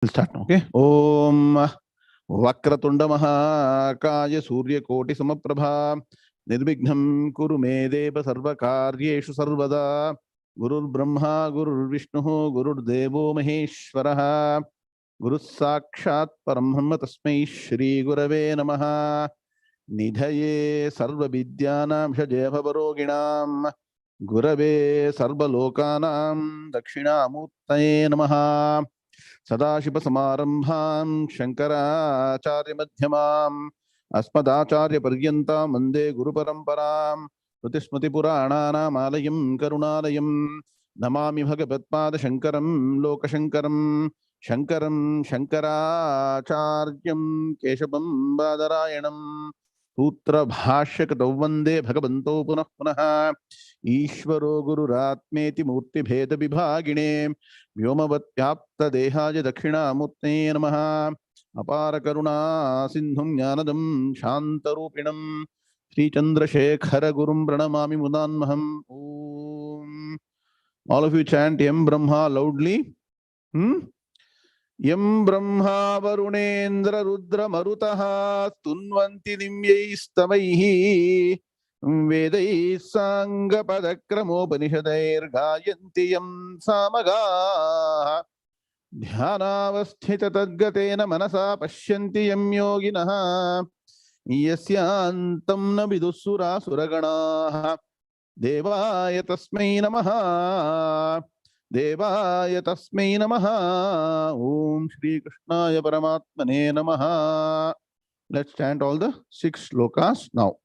We'll start now, okay? Om Vakratunda Mahakaya Surya Koti Samaprabha Nirvignam Kuru Me Deva Sarva Karyeshu Sarvada Gurur Brahma Gurur Vishnu Gurur Devo Maheshwaraha Guru Sakshat Parambrahma Tasmai Shri Gurave Namaha Nidhaye Sarva Vidyanam Shajeva Varoginam Gurave Sarva Lokanam Dakshinamurtaye Namaha सदाशिवसमारम्भां शङ्कराचार्यमध्यमाम् अस्मदाचार्यपर्यन्तां वन्दे गुरुपरम्परां श्रुतिस्मृतिपुराणानामालयं करुणालयं नमामि भगवत्पादशङ्करं लोकशङ्करं शङ्करं शङ्कराचार्यं केशवं बादरायणं सूत्रभाष्यकृतौ वन्दे भगवन्तौ पुनः पुनः ईश्वरो गुरुरात्मेति मूर्तिभेदविभागिने व्योमवत्याप्तदेहाय दक्षिणामूर्तये नमः अपार करुणा सिन्धुं ज्ञानदं शान्तरूपिणं श्रीचन्द्रशेखर गुरुं प्रणमामि मुदान्महम् ॐ All of you chant Yam Brahma loudly. Yam Brahma Varunendra Rudra Marutaha Tunvanti Dimyaistamaihi Vedai Sangha Padakramopanishadair Gayanti Yam Samaga Dhyanavasthita Tadgatena Manasa Pashyanti Yam Yoginaha Yasyantam Nabidusura Suraganaha Devaya Tasmai Namaha Devaya Tasmai Namaha Om Shri Krishnaya Paramatmane Namaha. Let's chant all the 6 shlokas now.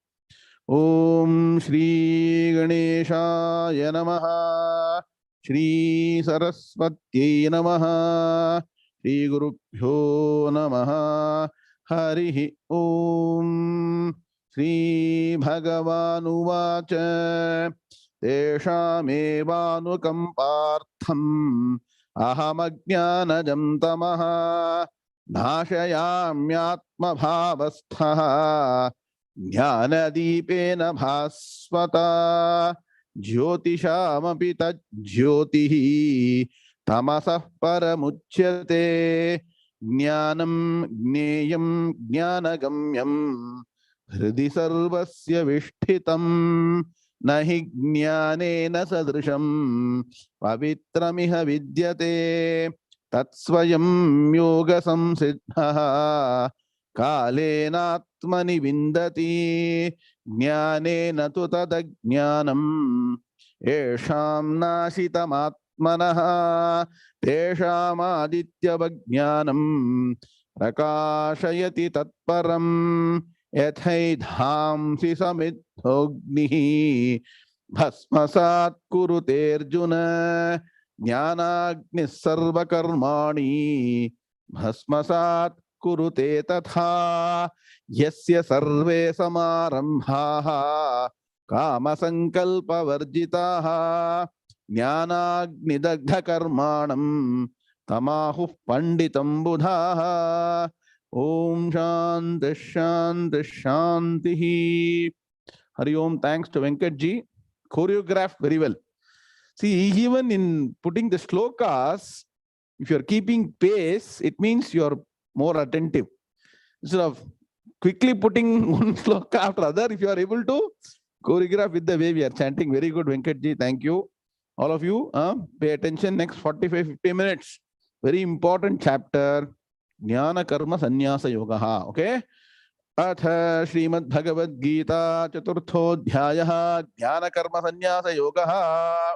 Om Shri Ganeshaya Namaha Shri Saraswati Namaha Shri Gurubhyo Namaha Harihi Om Sri Bhagavan Uvacha Teshamevanukampartham Ahamajnanajam tamaha Nashayamyatma bhavasthaha Jnanadipena bhasvata Jyotishamapi tajyotihi Tamasah paramuchyate Jnanam gneyam jnanagamyam Hridi sarvasya vishtitam Nahi jnanena sadrisham Pavitramiha vidyate Tatsvayam yoga samsiddhaha Kalenatmani vindati Jnanena tu tadajnanam Esham nashitamatmanaha Tesham aditya vajnanam Prakashayati tatparam Yathaidhamsi samidhognihi Bhasmasat kurute Arjuna Jnanagnis sarva karmani Bhasmasat kurute tatha Yasya sarve samarambhaha Kama sankalpa varjitaha Jnanagnidagdha karmanam Tamahu panditam buddhaha Om Shanti Shanti Shanti. Hari Om. Thanks to Venkatji. Choreographed very well. See, even in putting the shlokas, if you are keeping pace, it means you are more attentive. Instead of quickly putting one shloka after other, if you are able to choreograph with the way we are chanting, very good, Venkatji. Thank you. All of you, pay attention. Next 45-50 minutes. Very important chapter. Jnana Karma Sannyasa Yogaha. Okay? Atha Srimad Bhagavad Gita Chaturthodhyayaha Jnana Karma Sannyasa Yogaha.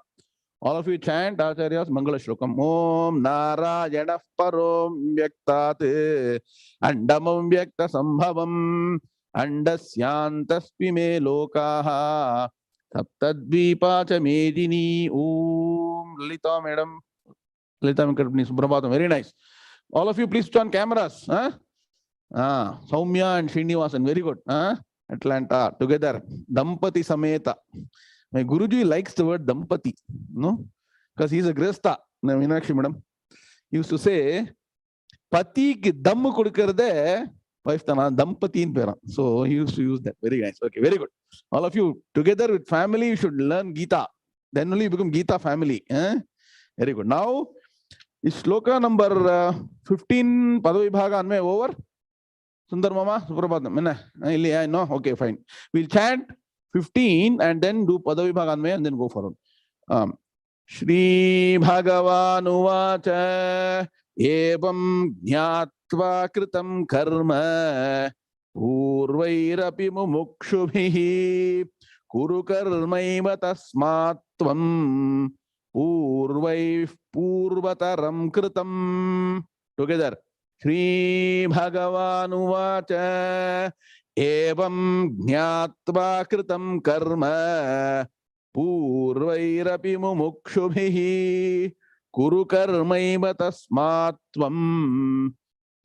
All of you chant Acharya's Mangala Shlokam. Om Narayana Parom Vyaktate Andamam Vyakta Sambhavam Andasyantaspi Me Lokaha Saptadvipa Cha Medini. Om Lalita Madam. Lalita Venkatapani Suprabhatam. Very nice. All of you, please put on cameras. Soumya and Srinivasan, very good. Atlanta, together. Dampati Sameta. My Guruji likes the word Dampati, no? Because he's a Grihastha. Meenakshi madam. He used to say, Pati ki dam kudukarde, wife tana Dampati in pera. So he used to use that. Very nice. Okay, very good. All of you, together with family, you should learn Gita. Then only you become Gita family. Very good. Now, Is shloka number 15 Padavibhaga Anme over? Sundar Mama, Suprabhatam. I know. Okay, fine. We'll chant 15 and then do Padavibhaga Anme and then go forward. Shri Bhagavan Uvacha Evam Jnatva Kritam Karma Purvairapi Mumukshubhihi Kuru Karmaiva Tasmatvam Purvai Purvataram Kritam. Together. Shri Bhagavan Uvacha Evam Jnatva Kritam Karma Purvairapi mumukshubhihi Kuru Karmaiva Tasmatvam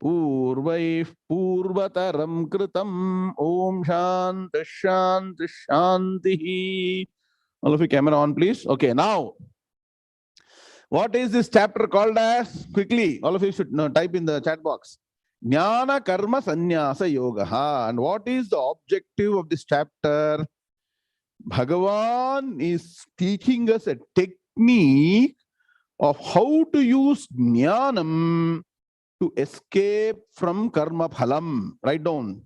Purvai Purvataram Kritam. Om Shanti Shanti Shanti. All of you, camera on, please. Okay, now, what is this chapter called as? Quickly, all of you should type in the chat box. Jnana Karma Sannyasa Yoga. And what is the objective of this chapter? Bhagavan is teaching us a technique of how to use jnanam to escape from karma phalam. Write down.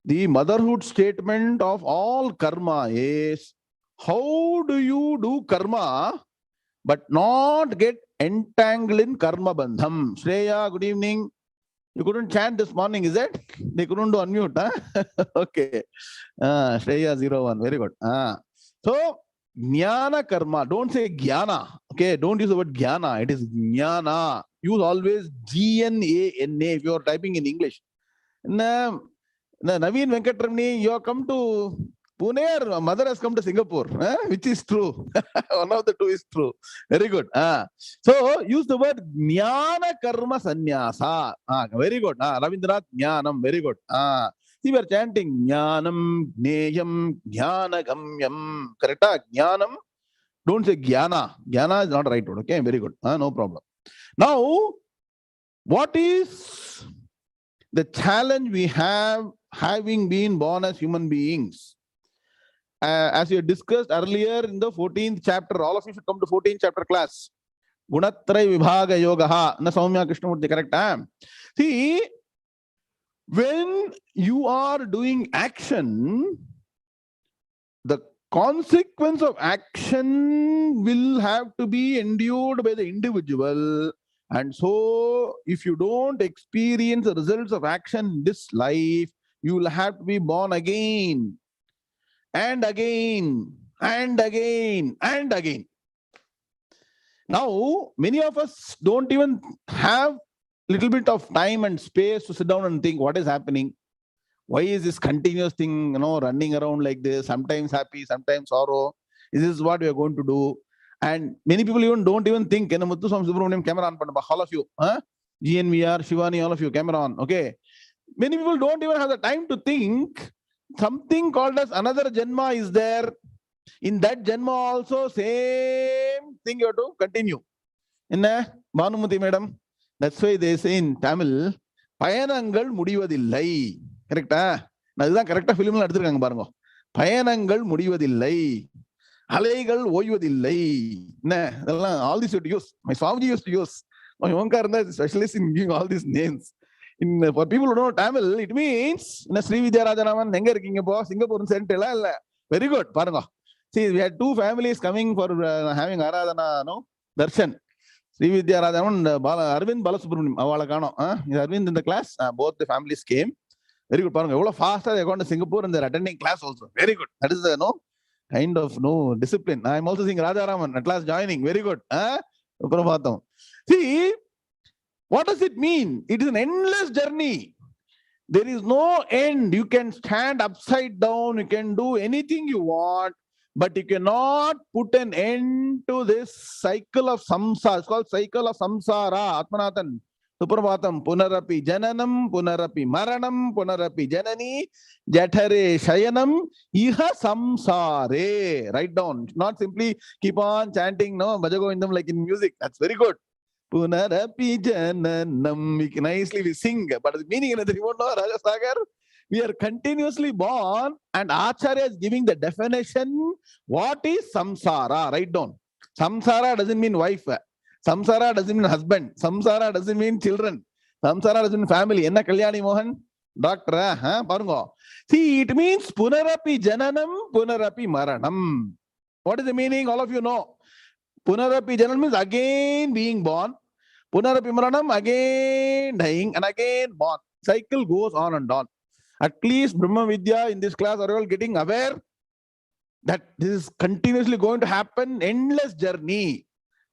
The motherhood statement of all karma is, how do you do karma but not get entangled in karma bandham? Shreya, good evening. You couldn't chant this morning, is it? They couldn't do unmute, huh? Okay. Shreya 01, very good. So, jnana karma, don't say jnana. Okay, don't use the word jnana. It is jnana. Use always G-N-A-N-A if you are typing in English. Naveen Venkatramani, you have come to Pune or mother has come to Singapore, which is true. One of the two is true. Very good. So use the word jnana karma sannyasa. Very good. Ravindranath jnanam. Very good. See, we are chanting jnanam, gneyam, jnanagamyam. Correct? Jnanam. Don't say jnana. Jnana is not the right word. Okay, very good. No problem. Now, what is the challenge we have having been born as human beings? As we discussed earlier in the 14th chapter, all of you should come to 14th chapter class. Gunatraya Vibhaga Yoga. Na Soumya Krishnamurti, correct? See, when you are doing action, the consequence of action will have to be endured by the individual. And so, if you don't experience the results of action in this life, you will have to be born again. And again, and again, and again. Now, many of us don't even have little bit of time and space to sit down and think what is happening. Why is this continuous thing, running around like this? Sometimes happy, sometimes sorrow. Is this what we are going to do? And many people even don't even think. Muthu Swami Subramaniam, camera on, all of you. GNVR, Shivani, all of you, camera on. Okay. Many people don't even have the time to think. Something called as another Janma is there. In that Janma also, same thing you have to continue. Bhanumati madam, that's why they say in Tamil, Payanangal Mudivadillai. Correct? That's correct film. Payanangal Mudivadillai. Alaigal Oivadillai. All this you have to use. My Swamiji used to use. My Omkarna is a specialist in giving all these names. For people who don't know Tamil, it means Sri Vidyarajanaman, Singapore Central. Very good. See, we had two families coming for having Aradhana, Darshan. Sri Vidyarajanaman, Arvind Balasubramaniam, Arvind in the class. Both the families came. Very good. How fast they gone to Singapore and they're attending class also. Very good. That is the kind of discipline. I'm also seeing Radharaman at last joining. Very good. See, what does it mean? It is an endless journey. There is no end. You can stand upside down. You can do anything you want, but you cannot put an end to this cycle of samsara. It's called cycle of samsara. Atmanathan. Suprabhatam. Punarapi jananam, punarapi maranam, punarapi janani, jathare shayanam, iha samsare. Write down. Not simply keep on chanting, Bhajagovindam like in music. That's very good. Punarapi jananam. Nicely we sing, but the meaning in the remote, Rajasagar, we are continuously born, and Acharya is giving the definition. What is samsara? Write down. Samsara doesn't mean wife. Samsara doesn't mean husband. Samsara doesn't mean children. Samsara doesn't mean family. Enna Kalyani Mohan? Doctor, Parungo. See, it means Punarapi Jananam, Punarapi Maranam. What is the meaning? All of you know. Punarapi Jananam means again being born. Punarapi Maranam, again dying and again born. Cycle goes on and on. At least Brahmavidya in this class are all getting aware that this is continuously going to happen. Endless journey.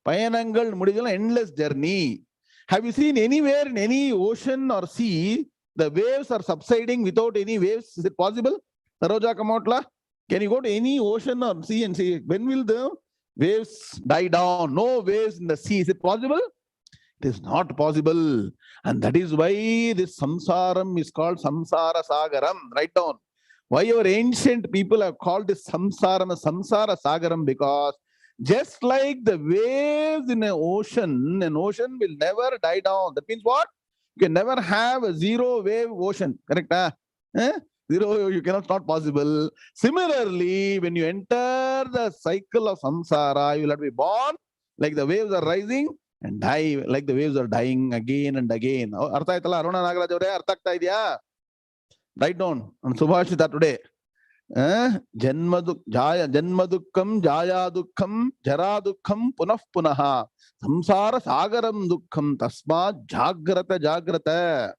Payanangal Mudijala, endless journey. Have you seen anywhere in any ocean or sea, the waves are subsiding without any waves? Is it possible? Saroja Kamotla, can you go to any ocean or sea and say, when will the waves die down? No waves in the sea. Is it possible? It is not possible. And that is why this samsaram is called samsara sagaram. Write down. Why our ancient people have called this samsaram as samsara sagaram? Because just like the waves in an ocean will never die down. That means what? You can never have a zero wave ocean. Correct? Zero, you cannot, not possible. Similarly, when you enter the cycle of samsara, you will have to be born like the waves are rising and die like the waves are dying again and again. Artha aitala Aruna Nagaraj avare artha agta idya? Write down on Subhashita today. Janmadukkam, Jaya Dukkam, Jara Dukkam, Punah Punaha. Samsara Sagaram Dukkam, Tasma Jagrata Jagrata.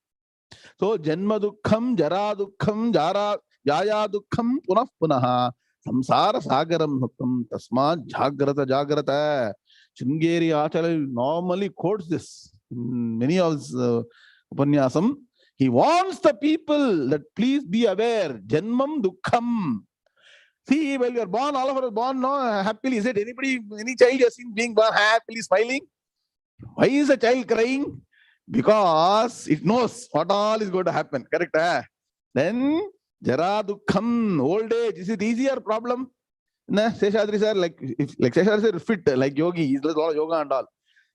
So Janmadukkam, Jara Dukkam, Jaya Dukkam, Punah Punaha. Samsara Sagaram Dukkam, Tasma Jagrata Jagrata. Shringeri Acharya normally quotes this in many of his Upanyasam. He wants the people that please be aware. Janmam Dukkham. See, while you are born, all of us are born no, happily. Is it anybody, any child you have seen being born happily smiling? Why is a child crying? Because it knows what all is going to happen. Correct? Then, Jara Dukkham, old age. Is it easier problem? Nah, Seshadri sir, like Seshadri sir fit, like yogi. He does a lot of yoga and all.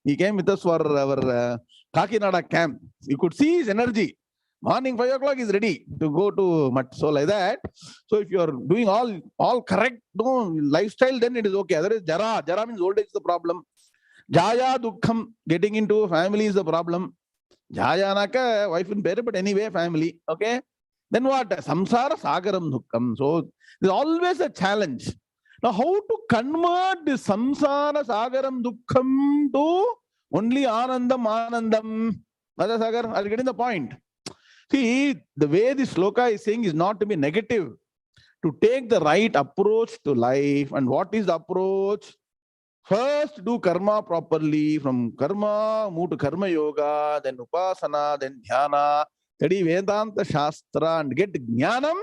He came with us for our Kakinada camp. You could see his energy. Morning 5 o'clock is ready to go to Mat. So like that. So if you are doing all correct lifestyle, then it is okay. Otherwise, Jara means old age is the problem. Jaya Dukkham, getting into a family is the problem. Jaya naka, wife and parent, but anyway, family. Okay. Then what? Samsara Sagaram Dukkham. So there's always a challenge. Now, how to convert this samsara sagaram dukkham to only anandam? Radha Sagar, are you getting the point? See, the way this sloka is saying is not to be negative, to take the right approach to life. And what is the approach? First, do karma properly. From karma, move to karma yoga, then upasana, then dhyana, study Vedanta Shastra and get jnanam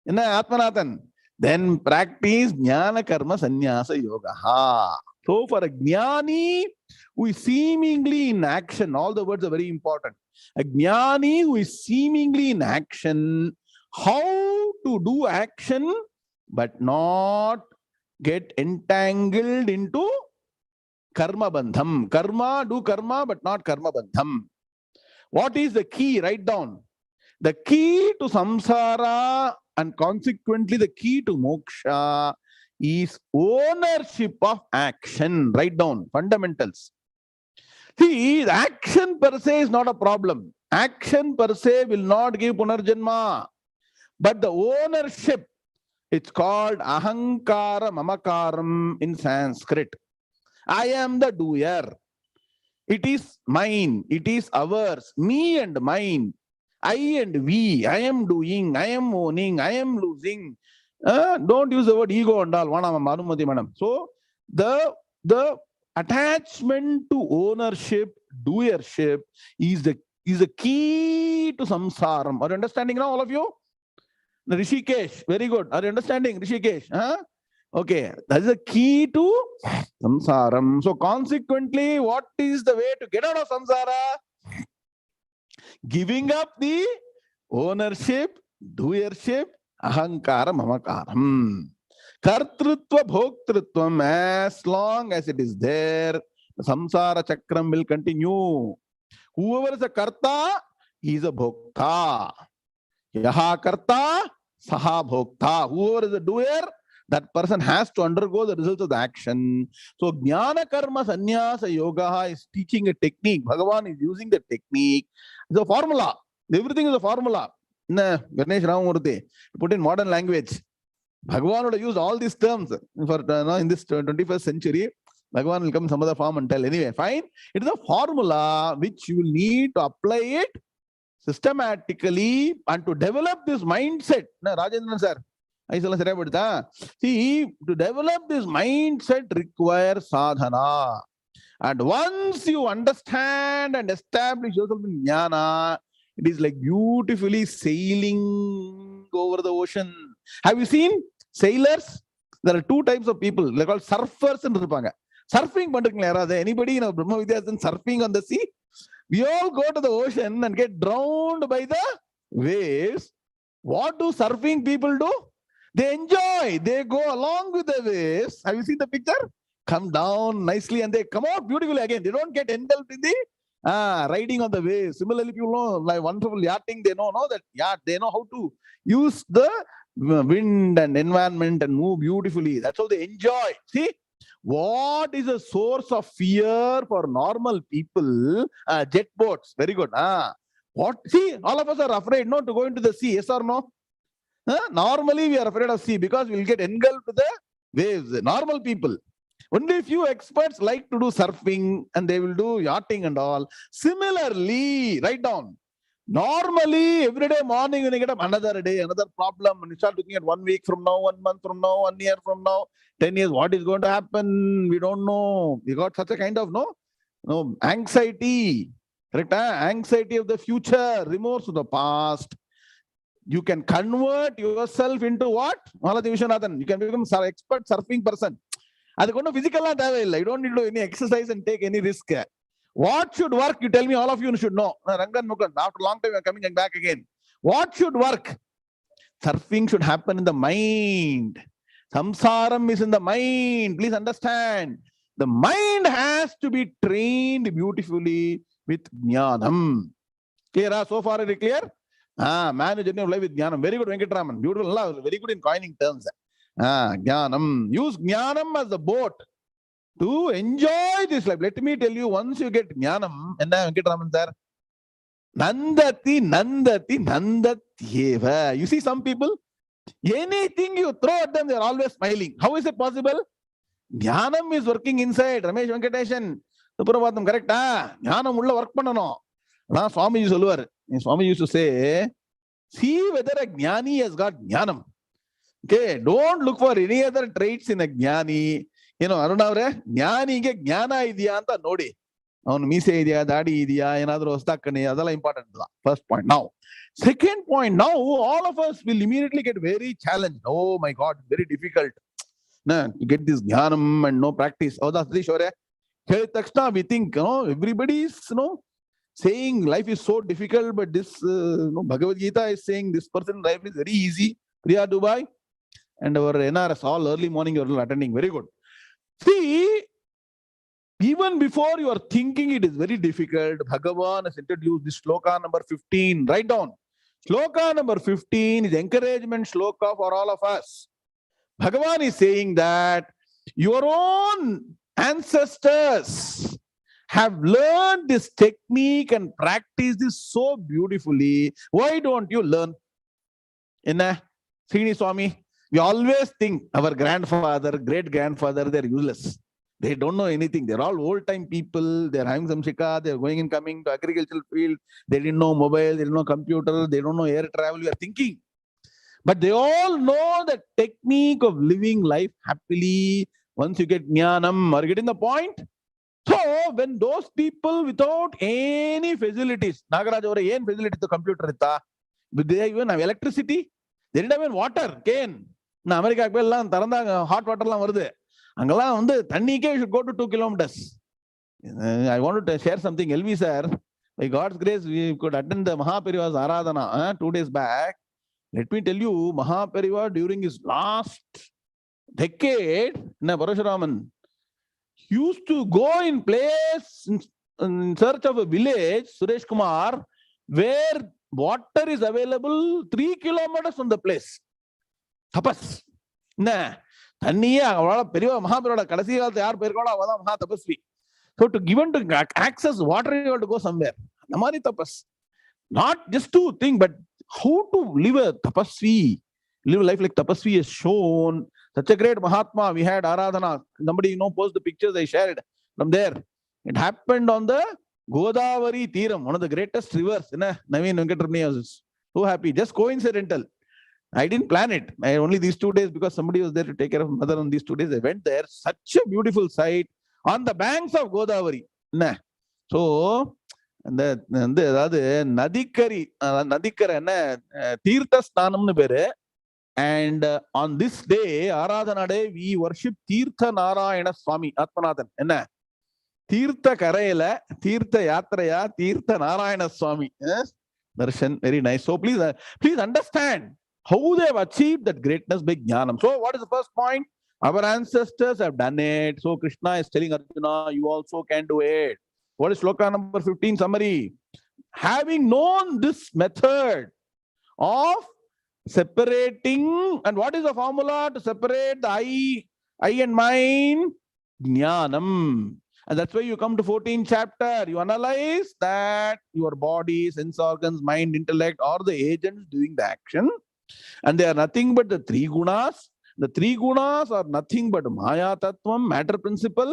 in Atmanathan. Then practice Jnana Karma Sannyasa Yoga. So for a Jnani who is seemingly in action, all the words are very important. A Jnani who is seemingly in action, how to do action but not get entangled into karma bandham. Karma, do karma but not karma bandham. What is the key? Write down. The key to samsara and consequently the key to moksha is ownership of action. Write down fundamentals. See, the action per se is not a problem. Action per se will not give punarjanma. But the ownership, it's called ahankara mamakaram in Sanskrit. I am the doer. It is mine. It is ours. Me and mine. I and we, I am doing, I am owning, I am losing. Don't use the word ego and all. So the attachment to ownership, doership is the key to samsaram. Are you understanding now, all of you? Rishikesh, very good. Are you understanding, Rishikesh? Okay, that is the key to samsaram. So consequently, what is the way to get out of samsara? Giving up the ownership, doership, ahankara mamakaram. Kartrutva bhoktrutvam, as long as it is there, the samsara chakram will continue. Whoever is a karta, he is a bhokta. Yaha karta, saha bhokta. Whoever is a doer, That person has to undergo the results of the action. So Jnana Karma Sannyasa Yoga is teaching a technique. Bhagavan is using the technique. It's a formula. Everything is a formula. Ganesh Ramamurthy, put in modern language. Bhagavan would have used all these terms for in this 21st century. Bhagavan will come in some other form and tell. Anyway, fine. It is a formula which you will need to apply it systematically and to develop this mindset. Rajendran sir, see, to develop this mindset requires sadhana. And once you understand and establish yourself in jnana, it is like beautifully sailing over the ocean. Have you seen sailors? There are two types of people. They're called surfers and surfing. Anybody in Brahmavidya has been surfing on the sea? We all go to the ocean and get drowned by the waves. What do surfing people do? They enjoy. They go along with the waves. Have you seen the picture? Come down nicely and they come out beautifully again. They don't get engulfed in the riding on the waves. Similarly, people know, like wonderful yachting, they know that yacht, they know how to use the wind and environment and move beautifully. That's how they enjoy. See, what is a source of fear for normal people? Jet boats. Very good. What? See, all of us are afraid not to go into the sea. Yes or no? Normally, we are afraid of sea because we will get engulfed with the waves. Normal people. Only few experts like to do surfing and they will do yachting and all. Similarly, write down. Normally, every day morning when you get up, another day, another problem, and you start looking at 1 week from now, 1 month from now, 1 year from now, 10 years, what is going to happen? We don't know. We got such a kind of anxiety. Correct? Anxiety of the future, remorse of the past. You can convert yourself into what? Malathi Vishwanathan. You can become an expert surfing person. You don't need to do any exercise and take any risk. What should work? You tell me, all of you should know. After a long time, you are coming back again. What should work? Surfing should happen in the mind. Samsaram is in the mind. Please understand. The mind has to be trained beautifully with jnanam. Clear? So far, is it clear? Man is journey of life with jnanam. Very good, Venkatraman. Beautiful. Very good in coining terms. Jnanam. Use jnanam as the boat to enjoy this life. Let me tell you, once you get jnanam, enna Venkatraman sir? Nandati, nandati, nandatyeva. You see some people, anything you throw at them, they are always smiling. How is it possible? Jnanam is working inside. Ramesh Venkateshan, Suprabhatam, correct? Jnanam ulla work pannano. Swamiji solluvar. Swamiji used to say, see whether a jnani has got jnanam. Okay, don't look for any other traits in a jnani. Arunavre, jnani ge jnana idya anta nodi. Mise idya, dadi idya, enadru ostakane, adala important. First point. Now, second point. Now, all of us will immediately get very challenged. Oh my God, very difficult to get this jnanam and no practice. Oh, that's the sure. We think, everybody is, saying life is so difficult, but this Bhagavad Gita is saying this person's life is very easy. Priya Dubai and our NRS, all early morning you are attending. Very good. See, even before you are thinking it is very difficult, Bhagavan has introduced this sloka number 15. Write down. Sloka number 15 is encouragement sloka for all of us. Bhagavan is saying that your own ancestors have learned this technique and practiced this so beautifully. Why don't you learn? Srini Swami, we always think our grandfather, great-grandfather, they're useless. They don't know anything. They're all old-time people. They're having some shikha. They're going and coming to agricultural field. They didn't know mobile. They didn't know computer. They don't know air travel. We are thinking. But they all know the technique of living life happily. Once you get jnanam, are you getting the point? So, when those people without any facilities, Nagaraj over any facility to computer, they even have electricity. They didn't have even water, cane. Na America hot water varudhu. Angala tannike should go to 2 kilometers. I wanted to share something. LV sir, by God's grace, we could attend the Mahapariva's Aradhana 2 days back. Let me tell you, Mahapariva during his last decade, Parashuraman used to go in place in search of a village, Suresh Kumar, where water is available 3 kilometers from the place. Tapas. தண்ணியே அவளோட பெரிய மகாபீரோட கடைசி காலத்துல யார் போயிருக்காளோ அவதான் மகா Thapaswi. So to given to access water, you have to go somewhere. அந்த மாதிரி தபஸ். Not just to think, but how to live a tapasvi, live a life like tapasvi is shown. Such a great Mahatma. We had Aradhana. Somebody, post the pictures I shared from there. It happened on the Godavari Theeram, one of the greatest rivers. Naveen Venkatramani was so happy. Just coincidental. I didn't plan it. I only these 2 days because somebody was there to take care of mother on these 2 days. I went there. Such a beautiful sight on the banks of Godavari. So, அதாவது நதிக்கரை என்ன தீர்த்த ஸ்நானம்னு பேரு. And on this day, Aradhana day, we worship Tirtha Narayana Swami, Atmanathan. என்ன தீர்த்த கரையில தீர்த்த யாத்திரையா தீர்த்த நாராயண சுவாமி darshan. Very nice. So please understand how they have achieved that greatness by jnanam. So what is the first point? Our ancestors have done it. So Krishna is telling Arjuna, you also can do it. What is sloka number 15 summary? Having known this method of separating, and what is the formula to separate the I and mine? Jnanam. And that's why you come to 14th chapter. You analyze that your body, sense organs, mind, intellect are the agents doing the action. And they are nothing but the three gunas. The three gunas are nothing but Maya Tattvam, matter principle.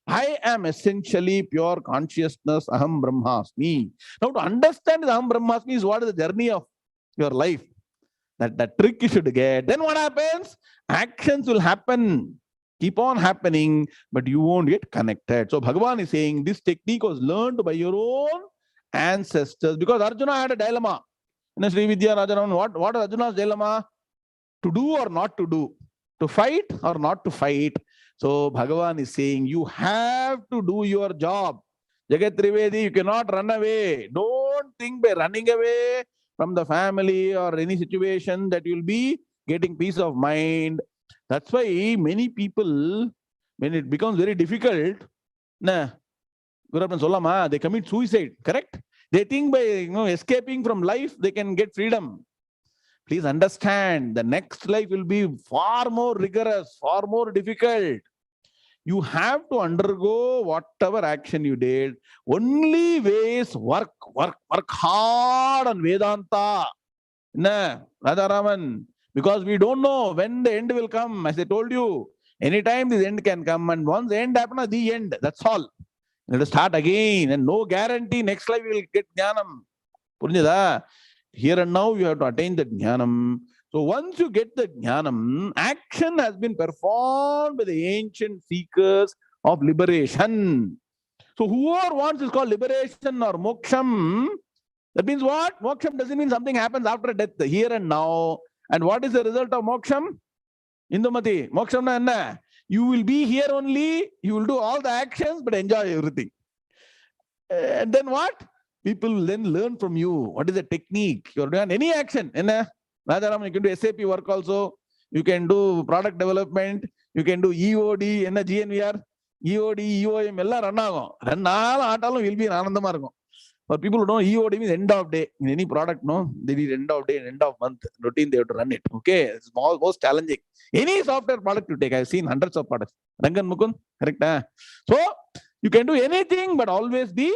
I am essentially pure consciousness, Aham Brahmasmi. Now to understand the Aham Brahmasmi is what is the journey of your life. That trick you should get. Then what happens? Actions will happen. Keep on happening, but you won't get connected. So Bhagavan is saying this technique was learned by your own ancestors, because Arjuna had a dilemma. In Sri Vidya Rajaram, what is Arjuna's dilemma? To do or not to do? To fight or not to fight? So Bhagavan is saying you have to do your job. Jagat Trivedi, you cannot run away. Don't think by running away from the family or any situation that you'll be getting peace of mind. That's why many people, when it becomes very difficult, they commit suicide, correct? They think by escaping from life, they can get freedom. Please understand, the next life will be far more rigorous, far more difficult. You have to undergo whatever action you did. Only way is work hard on Vedanta. Radharaman. Because we don't know when the end will come. As I told you, anytime this end can come, and once the end happens, the end. That's all. You have to start again, and no guarantee next life you will get jnanam. Purinjada? Here and now you have to attain the jnanam. So once you get the jnanam, action has been performed by the ancient seekers of liberation. So whoever wants is called liberation or moksham. That means what? Moksham doesn't mean something happens after death, here and now. And what is the result of moksham? Indumati, moksham na enna? You will be here only, you will do all the actions, but enjoy everything. And then what? People will then learn from you. What is the technique? You are doing any action. Rajaram, you can do SAP work also. You can do product development. You can do EOD, GNVR, EOD, EOM, ella run agum. Rannal aatalum will be anandama irukum. For people who know, EOD means end of day. In any product, they need end of day and end of month routine. They have to run it. Okay, it's most challenging. Any software product you take, I've seen hundreds of products. Rangan Mukund, correct? So you can do anything, but always be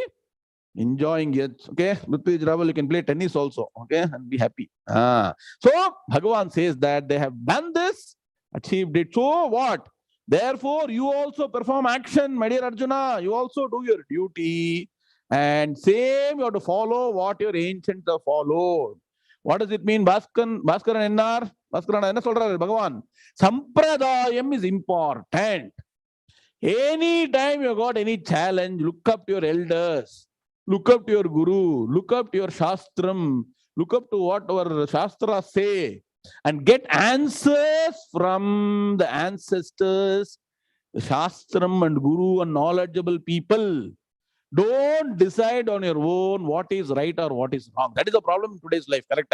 enjoying it. Okay, with Travel, you can play tennis also. Okay, and be happy. So Bhagavan says that they have done this, achieved it. So what? Therefore, you also perform action, my dear Arjuna. You also do your duty. And same, you have to follow what your ancients have followed. What does it mean? Bhaskaran NR? Bhaskaran enna solraru Bhagavan? Sampradayam is important. Anytime you got any challenge, look up to your elders, look up to your guru, look up to your shastram, look up to what our shastras say, and get answers from the ancestors, the shastram and guru and knowledgeable people. Don't decide on your own what is right or what is wrong. That is the problem in today's life, correct?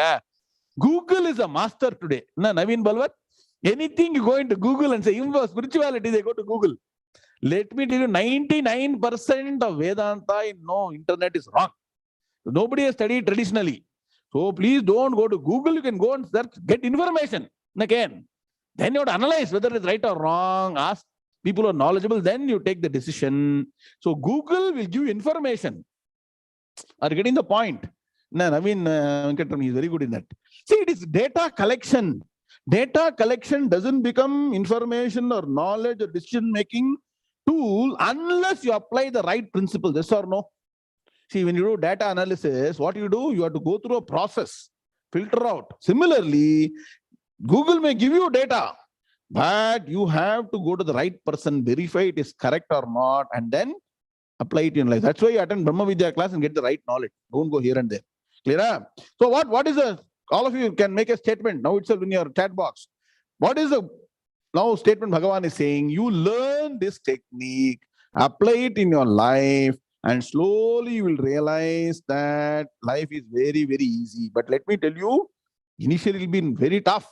Google is a master today. Naveen Balwat, anything you go into Google and say, spirituality, they go to Google. Let me tell you, 99% of Vedanta in internet is wrong. Nobody has studied traditionally. So please don't go to Google. You can go and search, get information. Again, Then you have to analyze whether it's right or wrong. Ask people who are knowledgeable. Then you take the decision. So Google will give you information. Are you getting the point? No, Naveen Venkatram is very good in that. See, it is data collection. Data collection doesn't become information or knowledge or decision-making tool unless you apply the right principle. Yes or no? See, when you do data analysis, what you do? You have to go through a process, filter out. Similarly, Google may give you data, but you have to go to the right person, verify it is correct or not, and then apply it in life. That's why you attend Brahmavidya class and get the right knowledge. Don't go here and there. Clear? So what is the, all of you can make a statement now itself in your chat box. What is the now statement Bhagavan is saying? You learn this technique, apply it in your life, and slowly you will realize that life is very, very easy. But let me tell you, initially it will be very tough.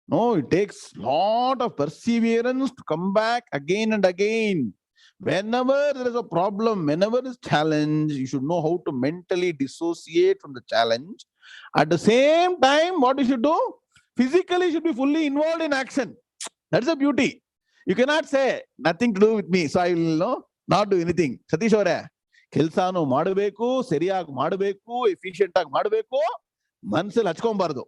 No, it takes a lot of perseverance to come back again and again. Whenever there is a problem, whenever there is a challenge, you should know how to mentally dissociate from the challenge. At the same time, what you should do? Physically, you should be fully involved in action. That's the beauty. You cannot say, nothing to do with me, so I will not do anything. Satish avare, ಕೆಲಸನು ಮಾಡಬೇಕು, ಸರಿಯಾಗಿ ಮಾಡಬೇಕು, efficient ಆಗಿ ಮಾಡಬೇಕು, ಮನಸ್ಸಲ್ಲಿ ಹಚ್ಕೊಂಬಾರದು.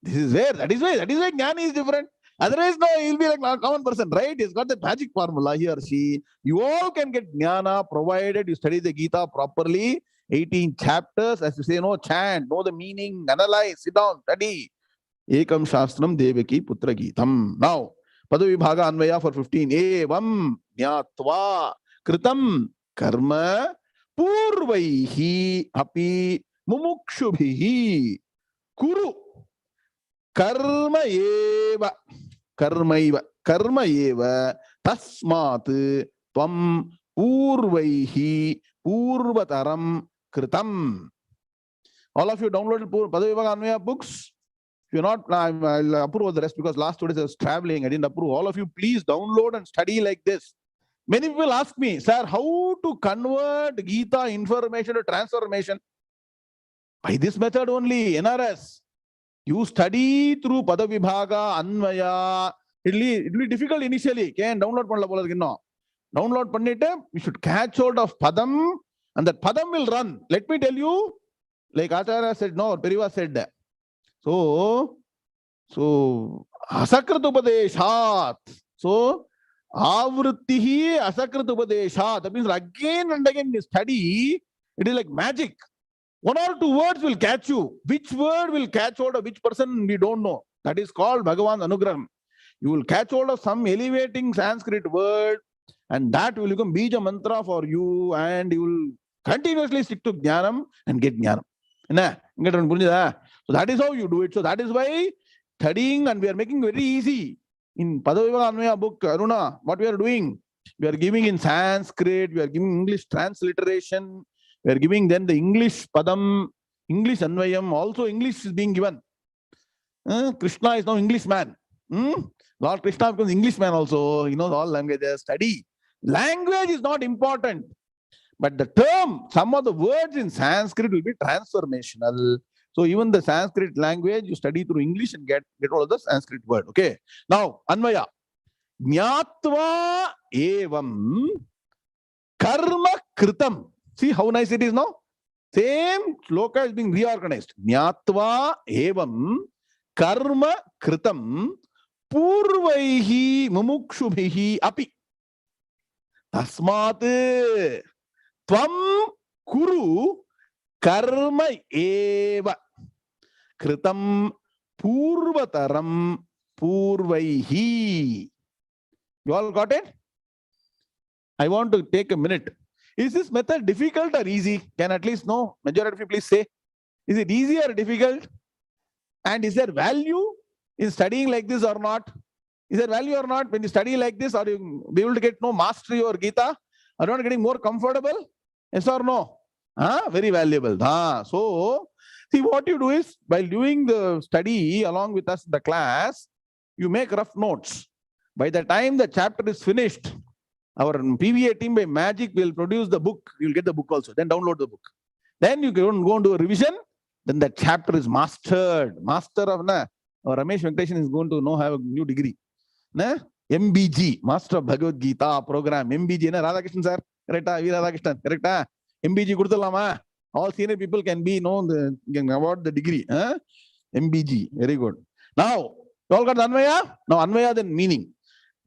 This is where, that is why Jnani is different. Otherwise, no, he'll be like a common person, right? He's got that magic formula, he or she. You all can get Jnana provided you study the Gita properly. 18 chapters, as you say, no, chant, know the meaning, analyze, sit down, study. Ekam Shastram Devaki Putra Geetam. Now, Padavibhaga Anvaya for 15. Evam Jnatva Kritam Karma Purvaihi Api Mumukshubhihi Kuru Karma eva tasmat tvam purvaihi purvataram kritam. All of you downloaded Padavibhaga Anvaya books. If you're not, I'll approve the rest because last 2 days I was traveling. I didn't approve. All of you, please download and study like this. Many people ask me, sir, how to convert Gita information to transformation? By this method only, NRS. You study through Padavibhaga, Anvaya. It will be difficult initially. Can download panna. Download pannite, you should catch hold of Padam, and that Padam will run. Let me tell you, like Acharya said, no, Periva said that. So Asakritupadeshat. So Avruttihi Asakritupadeshat. That means again and again you study, it is like magic. 1 or 2 words will catch you. Which word will catch hold of which person, we don't know. That is called Bhagavan's Anugraham. You will catch hold of some elevating Sanskrit word, and that will become Bija mantra for you, and you will continuously stick to Jnanam and get Jnanam. So that is how you do it. So that is why studying, and we are making very easy. In Padavibhaga Anvaya book, Aruna, what we are doing? We are giving in Sanskrit, we are giving English transliteration, we are giving then the English Padam, English Anvayam, also English is being given. Krishna is now Englishman. Lord Krishna becomes Englishman also. He knows all languages. Study. Language is not important. But the term, some of the words in Sanskrit will be transformational. So even the Sanskrit language, you study through English and get all of the Sanskrit word. Okay. Now, Anvaya. Jnatva evam karma kritam. See how nice it is now? Same sloka is being reorganized. Jnatva evam karma kritam purvaihi mumukshubhihi api. Tasmat tvam kuru karma eva kritam purvataram purvaihi. You all got it? I want to take a minute. Is this method difficult or easy? Can at least know? Majority of you please say. Is it easy or difficult? And is there value in studying like this or not? Is there value or not? When you study like this, are you be able to get no mastery over Gita? Are you not getting more comfortable? Yes or no? Very valuable. So, see what you do is, while doing the study along with us in the class, you make rough notes. By the time the chapter is finished, our PVA team by magic will produce the book. You'll get the book also. Then download the book. Then you go and do a revision. Then the chapter is mastered. Master of Ramesh Venkatesan is going to have a new degree. Na? MBG, Master of Bhagavad Gita program. MBG, na Radhakrishnan sir, correcta? V Radhakrishnan, correcta? MBG Gurudalama. All senior people can be known about the degree. MBG, very good. Now, you all got the Anvaya? Now, Anvaya then meaning.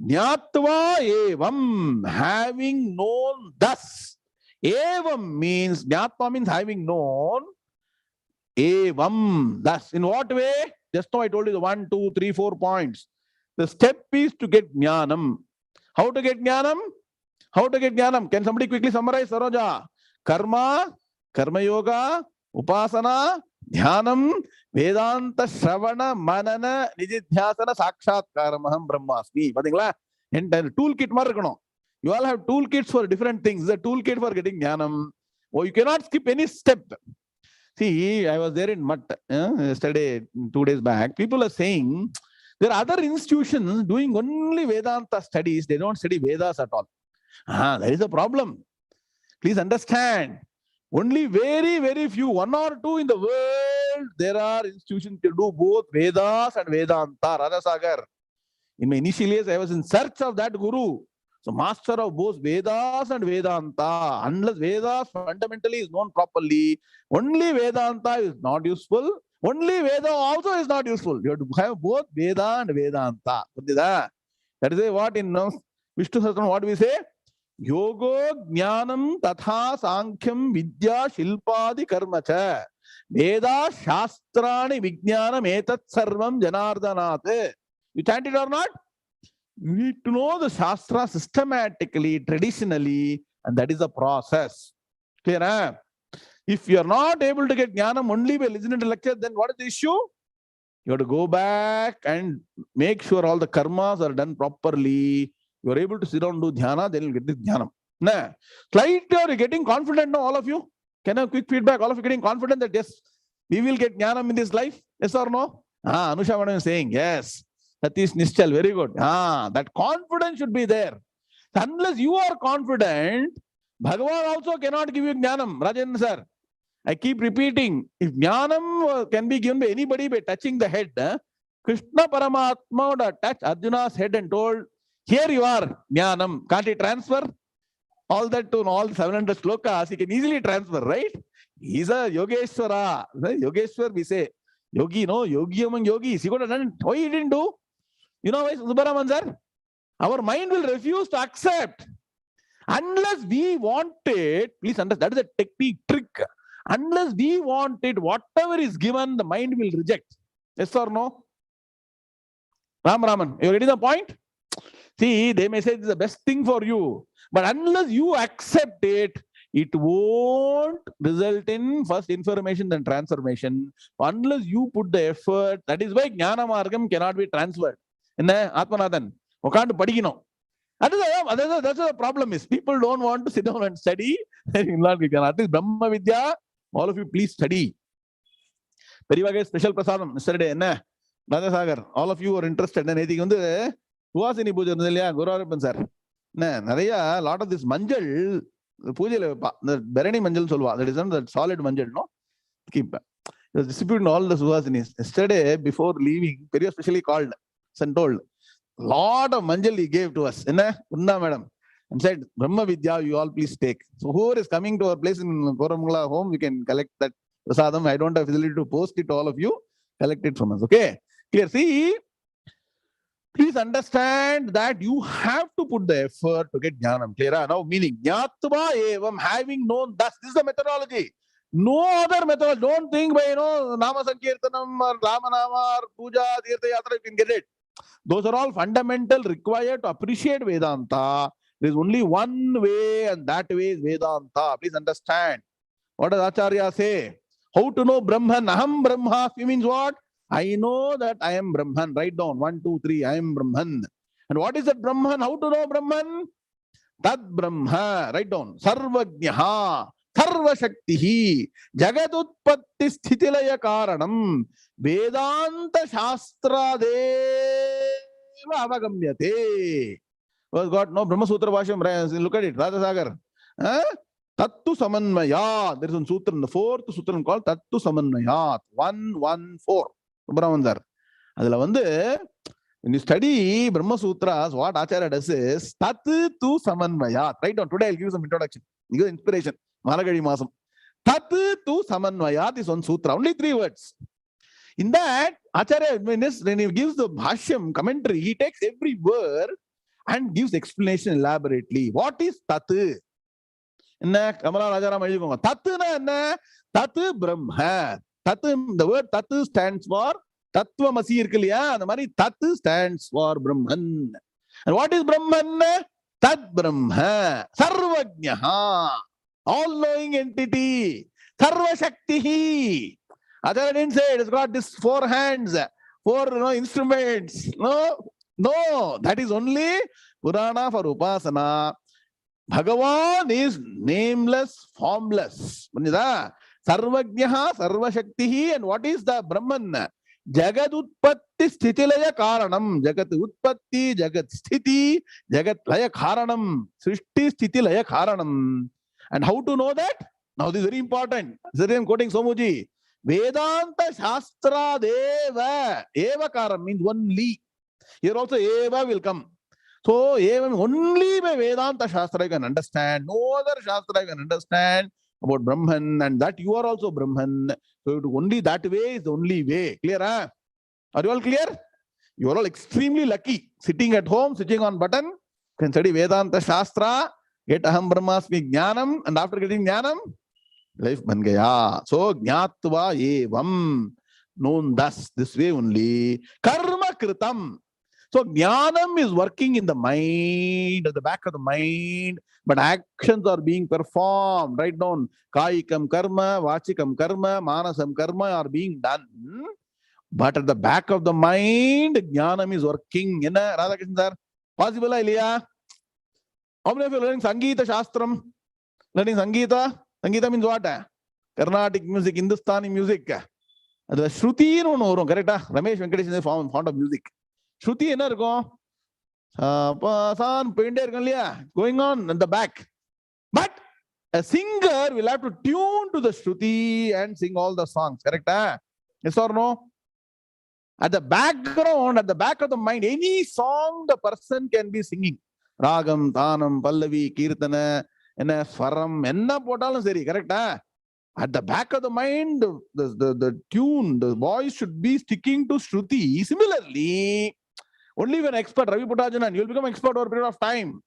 Jnatva evam, having known thus. Evam means, Jnatva means having known. Evam, thus. In what way? Just now I told you the 1, 2, 3, 4 points. The step is to get jnanam. How to get jnanam? How to get jnanam? Can somebody quickly summarize, Saroja? Karma, karma yoga, upasana, dhyanam, vedanta, shravana, manana, nijidhyasana, sakshatkaramaham brahmasmi. Pathingala? Entire toolkit marukano. You all have toolkits for different things. The toolkit for getting jnanam. Oh, you cannot skip any step. See, I was there in Matt yesterday, 2 days back. People are saying there are other institutions doing only Vedanta studies. They don't study Vedas at all. There is a problem. Please understand. Only very, very few, 1 or 2 in the world, there are institutions to do both Vedas and Vedanta. Radhasagar. In my initial years, I was in search of that guru. So, master of both Vedas and Vedanta. Unless Vedas fundamentally is known properly, only Vedanta is not useful. Only Veda also is not useful. You have to have both Veda and Vedanta. That is what in Vishnu Sahasranam, what do we say? Yogo Jnanam Tatha Sankhya Vidya Shilpadi Karmacha Veda Shastrani Vijnanam Etat Sarvam Janardhanat. You chant it or not? You need to know the Shastra systematically, traditionally, and that is a process. Clear? Huh? If you are not able to get jnanam only by listening to lecture, then what is the issue? You have to go back and make sure all the karmas are done properly. You are able to sit down and do dhyana, then you will get this jnanam. Nah. Slightly are you getting confident now, all of you? Can I have quick feedback? All of you getting confident that yes, we will get jnanam in this life? Yes or no? Anusha Madam is saying yes. Satish Nischal, very good. That confidence should be there. Unless you are confident, Bhagavan also cannot give you jnanam. Rajendra sir, I keep repeating, if jnanam can be given by anybody by touching the head, Krishna Paramatma would have touched Arjuna's head and told, here you are, jnanam. Can't he transfer all that to all 700 slokas? He can easily transfer, right? He's a Yogeshwara. Yogeshwar, we say. Yogi, no? Yogi among yogis. He could have done it. Why he didn't do? You know why, Subaraman sir? Our mind will refuse to accept. Unless we want it, please understand, that is a technique, trick. Unless we want it, whatever is given, the mind will reject. Yes or no? Raman, you getting the point? See, they may say this is the best thing for you. But unless you accept it, it won't result in first information, then transformation. Unless you put the effort, that is why Jnana Margam cannot be transferred. Atmanathan, that's the problem is. People don't want to sit down and study. At least Brahmavidya, all of you please study. Perivage special prasadam yesterday, Radhasagar, all of you are interested in anything. Who was in Puja? Guru sir. A lot of this manjal, Puja, the Berani manjal solva, that is the solid manjal, no? Keep. It was distributed in all the Suhasinis. Yesterday, before leaving, Periya specially called and told, lot of manjal he gave to us. Unna madam. And said, Brahmavidya, you all please take. So whoever is coming to our place in Koramangala home, you can collect that prasadam. I don't have facility to post it to all of you. Collect it from us. Okay? Clear? See, please understand that you have to put the effort to get jnanam. Clear? Now, meaning, jnatva evam, having known thus. This is the methodology. No other method. Don't think by, Nama Sankirtanam or Ramanama or Puja, Tirtha Yatra, you can get it. Those are all fundamental required to appreciate Vedanta. There is only one way, and that way is Vedanta. Please understand. What does Acharya say? How to know Brahman? Aham Brahmasmi means what? I know that I am Brahman. Write down 1, 2, 3. I am Brahman. And what is that Brahman? How to know Brahman? Tad Brahma. Write down. Sarvajnaha. Sarva Shaktihi. Jagadutpatti Sthitillaya Karanam. Vedanta Shastra Deva Avagamyate. Was got no Brahma Sutra Bhashyam. Look at it. Radhasagar. Tattu Samanmayat. There is one sutra in the 4th sutra called Tattu Samanmayat. 114. Brahmansar. அதுல வந்து when you study Brahma Sutras, what Acharya does is Tat tu Samanvayat. Right on. Today I'll give you some introduction. You give inspiration. Malagadi Masam. Tat tu Samanvayat is one sutra. Only 3 words. In that, Acharya, when he gives the Bhashyam commentary, he takes every word and gives explanation elaborately. What is Tat? Enna Kamala Rajaram எழுதிக்கோங்க. Tatna enna? Tat Brahma. Tat, the word Tat stands for Tattvamasi irukku இல்லையா, அந்த மாதிரி Tat stands for Brahman. And what is Brahman? Tat Brahma. Sarvajnaha. All-knowing entity. Sarvashaktihi. Acharya didn't say it has got this 4 hands, 4 instruments. No, that is only Purana for Upasana. Bhagavan is nameless, formless. Sarvajnaha, Sarvashaktihi, and what is the Brahman? Jagat Utpatti Sthiti-laya Karanam. Jagat Utpatti, Jagat Sthiti, Jagat Laya Karanam. Srishti Sthiti-laya Karanam. And how to know that? Now this is very important. This is I'm quoting Swamiji. Vedanta Shastra Deva. Eva Karam means only. Here also Eva will come. So Eva only by Vedanta Shastra you can understand. No other Shastra you can understand about Brahman, and that you are also Brahman. So only that way is the only way. Clear? Huh? Are you all clear? You are all extremely lucky. Sitting at home, switching on button, can study Vedanta Shastra, get Aham Brahmasmi Jnanam, and after getting Jnanam, life ban gaya. So Jnatva evam, known thus, this way only. Karma kritam. So Jnanam is working in the mind, at the back of the mind, but actions are being performed. Write down. Kaikam karma, vachikam karma, manasam karma are being done. But at the back of the mind, Jnanam is working. Enna, Radhakrishnan sir? Possible, Ilya? How many of you are learning Sangeeta Shastram? Learning Sangeeta? Sangeeta means what? Carnatic music, Hindustani music. The Shruti no no, correct? Ramesh Venkatesh is fond of music. Shruti enna irukum? Going on at the back. But a singer will have to tune to the Shruti and sing all the songs, correct? Yes or no? At the background, at the back of the mind, any song the person can be singing. Ragam, Tanam, Pallavi, Kirtana, Swaram, enna potalum seri, correct? At the back of the mind, the tune, the voice should be sticking to Shruti. Similarly, only when expert, Ravi Puttajanan, you will become expert over a period of time.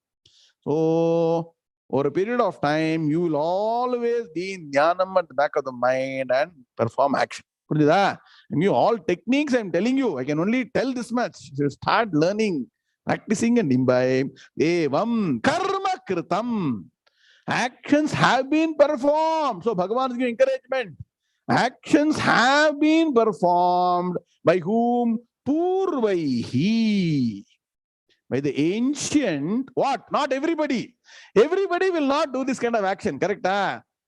So, over a period of time, you will always be in Jnanam at the back of the mind and perform action. And you all techniques I'm telling you, I can only tell this much. You start learning, practicing and imbibe. Evam karma kritam. Actions have been performed. So Bhagavan is giving encouragement. Actions have been performed by whom? Purvaihi. By the ancient, what? Not everybody. Everybody will not do this kind of action, correct?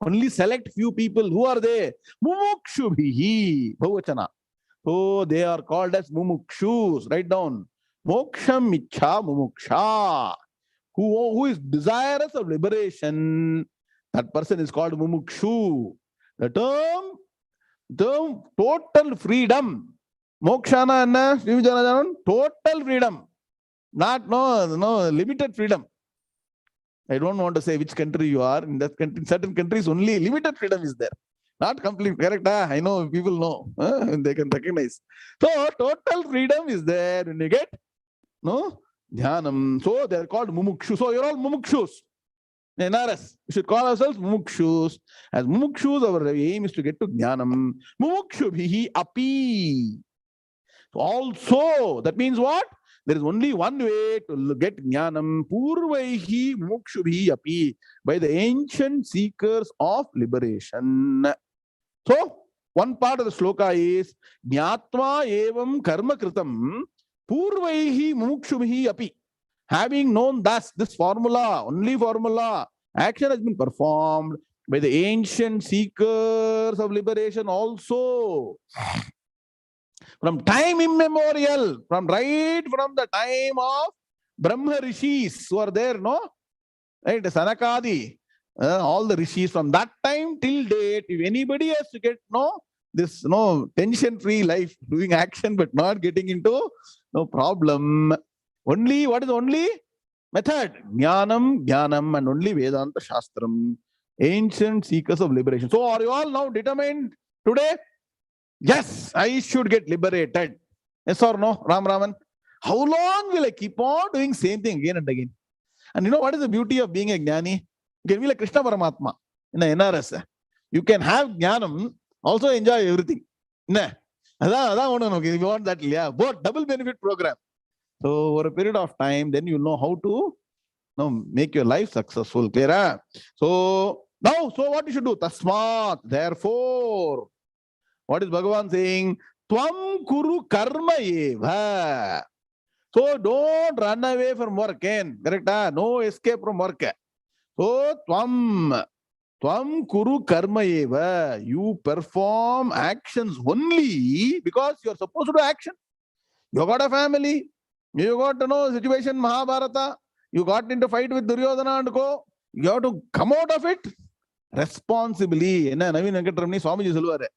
Only select few people. Who are they? Mumukshubhihi. Bhavachana. So they are called as mumukshus. Write down. Moksham ichha mumuksha. Who is desirous of liberation, that person is called mumukshu. The term total freedom. Mokshana and total freedom. Not no limited freedom. I don't want to say which country you are. In that country, in certain countries only limited freedom is there. Not complete, correct? I know people know. They can recognize. So total freedom is there when you get Dhyanam. So they are called mumukshu. So you're all mumukshus. NRS. We should call ourselves mumukshus. As mumukshus, our aim is to get to Dhyanam. Mumukshubhihi api. So also, that means what? There is only one way to get Jnanam. Purvaihi mumukshubhihi api. By the ancient seekers of liberation. So, one part of the sloka is Jnatva evam karma kritam. Purvaihi mumukshubhihi api. Having known thus, this formula, only formula, action has been performed by the ancient seekers of liberation also. From time immemorial, from the time of Brahma Rishis who are there, no? Right, Sanakadi, all the Rishis from that time till date, if anybody has to get this tension-free life, doing action but not getting into no problem. Only, what is the only method? Jnanam, Jnanam, and only Vedanta Shastram. Ancient seekers of liberation. So are you all now determined today? Yes, I should get liberated. Yes or no, Ram Raman? How long will I keep on doing same thing again and again? And you know what is the beauty of being a Jnani? You can be like Krishna Paramatma in the NRS. You can have Jnanam, also enjoy everything. If you want that, yeah, both double benefit program. So over a period of time, then you know how to make your life successful. Clear? So now, so what you should do? Tasmat, therefore. What is Bhagavan saying? Tvam kuru karma eva. So don't run away from work. Correct? No escape from work. So tvam kuru karma eva. You perform actions only because you are supposed to do action. You got a family. You got to know situation Mahabharata. You got into fight with Duryodhana and co. You have to come out of it responsibly. Swamiji சொல்லுவாரு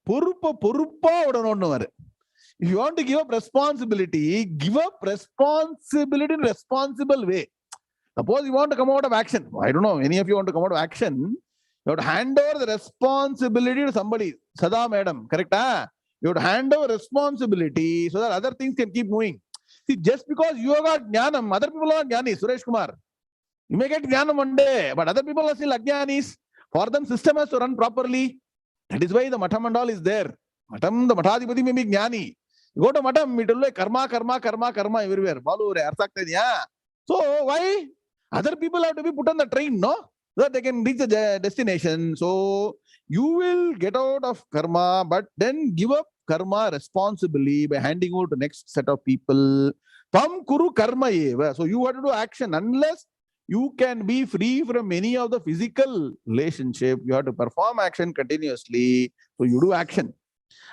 பொறுப்பா விடணும்னு. If you want to give up responsibility in responsible way. Suppose you want to come out of action. I don't know, any of you want to come out of action. You have to hand over the responsibility to somebody. Sada madam, correct? You have to hand over responsibility so that other things can keep moving. See, just because you have got jnanam, other people are jnani. Suresh Kumar, you may get jnanam one day, but other people are still ajnanis. For them, system has to run properly. That is why the matham and all is there. Matham, the Mathadipati may be jnani. You go to matham, it will be karma everywhere. So why? Other people have to be put on the train, no? So that they can reach the destination. So you will get out of karma, but then give up karma responsibly by handing over to next set of people. Tam kuru karma eva. So you have to do action. Unless you can be free from any of the physical relationship, you have to perform action continuously. So you do action.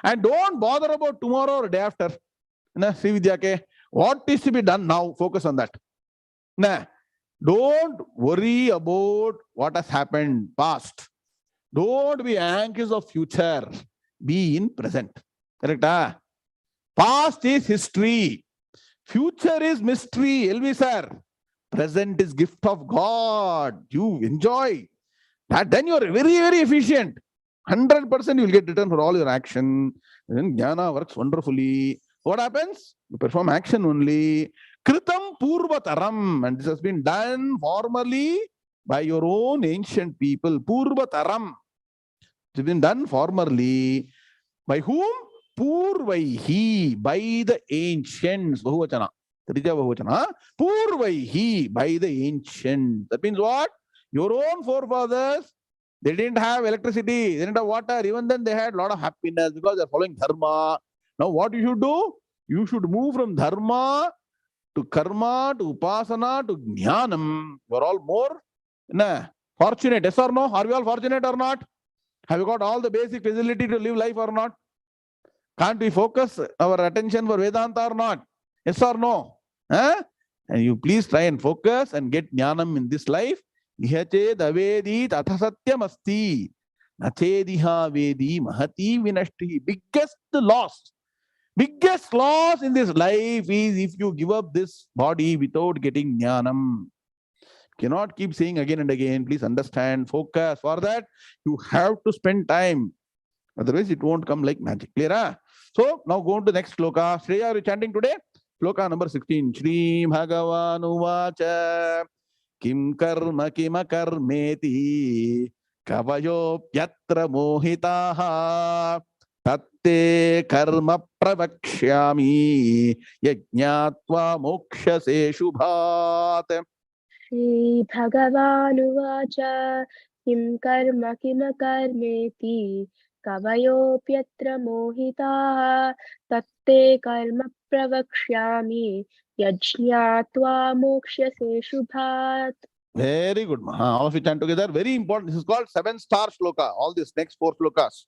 And don't bother about tomorrow or day after. Sri Vidya ke, what is to be done now? Focus on that. Don't worry about what has happened past. Don't be anxious of future. Be in present. Correct? Past is history. Future is mystery. LV sir. Present is gift of God. You enjoy that. Then you are very, very efficient. 100% you will get return for all your action. Then jnana works wonderfully. What happens? You perform action only. Kritam purvataram. And this has been done formerly by your own ancient people. Purvataram. It has been done formerly. By whom? Purvaihi. By the ancients. Bahuvachana. Trija Bahuvachana. Purvaihi. By the ancients. That means what? Your own forefathers, they didn't have electricity, they didn't have water. Even then, they had a lot of happiness because they're following dharma. Now, what you should do? You should move from dharma to karma to upasana to jnanam. You're all more fortunate. Yes or no? Are we all fortunate or not? Have you got all the basic facility to live life or not? Can't we focus our attention for Vedanta or not? Yes or no? And you please try and focus and get jnanam in this life. Ihached avedi tatha satyam asti. Nachediha vedi mahati vinashti. Biggest loss in this life is if you give up this body without getting jnanam. Cannot keep saying again and again. Please understand, focus. For that, you have to spend time. Otherwise, it won't come like magic. Clear? So, now go on to the next sloka. Shreya, are you chanting today? Sloka number 16. Sri Bhagavan Uvacha Kim Karma Kima Karmeti Kavayo Pyatra Mohitaha Tatte Karma Pravakshyami Yajñatva Mokshase Shubhat. Sri Bhagavan Uvacha Kim Karma Kima Karmeti Kavayopyatra Mohitaha Tatte Karma Pravakshyami Yajñatva Mokshase Shubhat. Very good. All of you chant together. Very important. This is called 7-star shloka. All these next 4 shlokas.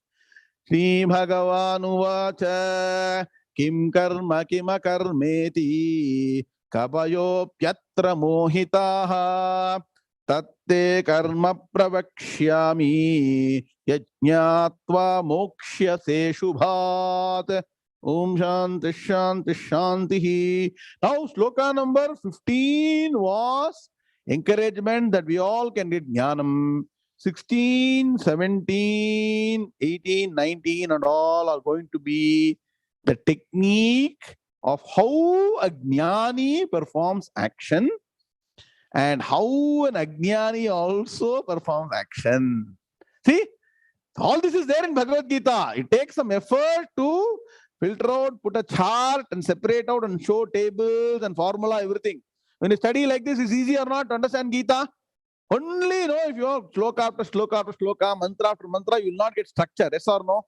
Sri Bhagavan Uvacha Kim Karma Kima Karmeti Kavayopyatra Mohitaha tatte karma pravakshyami yajñātva mokṣyase shubhat. Om Shanti Shanti Shanti. Now, sloka number 15 was encouragement that we all can get jnanam. 16, 17, 18, 19 and all are going to be the technique of how a jnani performs action and how an ajnani also performs action. See, all this is there in Bhagavad Gita. It takes some effort to filter out, put a chart and separate out and show tables and formula, everything. When you study like this, it's easy or not to understand Gita? Only, if you have sloka after sloka after sloka, mantra after mantra, you will not get structure, yes or no?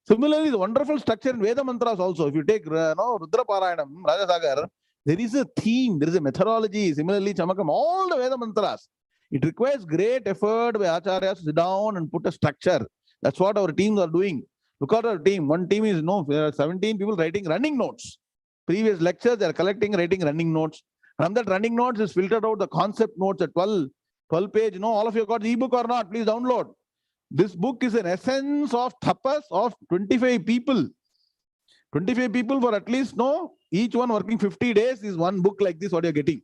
Similarly, the wonderful structure in Veda mantras also. If you take Rudra Parayanam, Rajasagar, there is a theme, there is a methodology. Similarly, Chamakam, all the Veda mantras. It requires great effort by acharyas to sit down and put a structure. That's what our teams are doing. Look at our team. One team is 17 people writing running notes. Previous lectures, they are collecting, writing running notes. From that running notes is filtered out the concept notes at 12 page. All of you got the ebook or not? Please download. This book is an essence of tapas of 25 people. 25 people for at least, each one working 50 days is one book like this, what you're getting.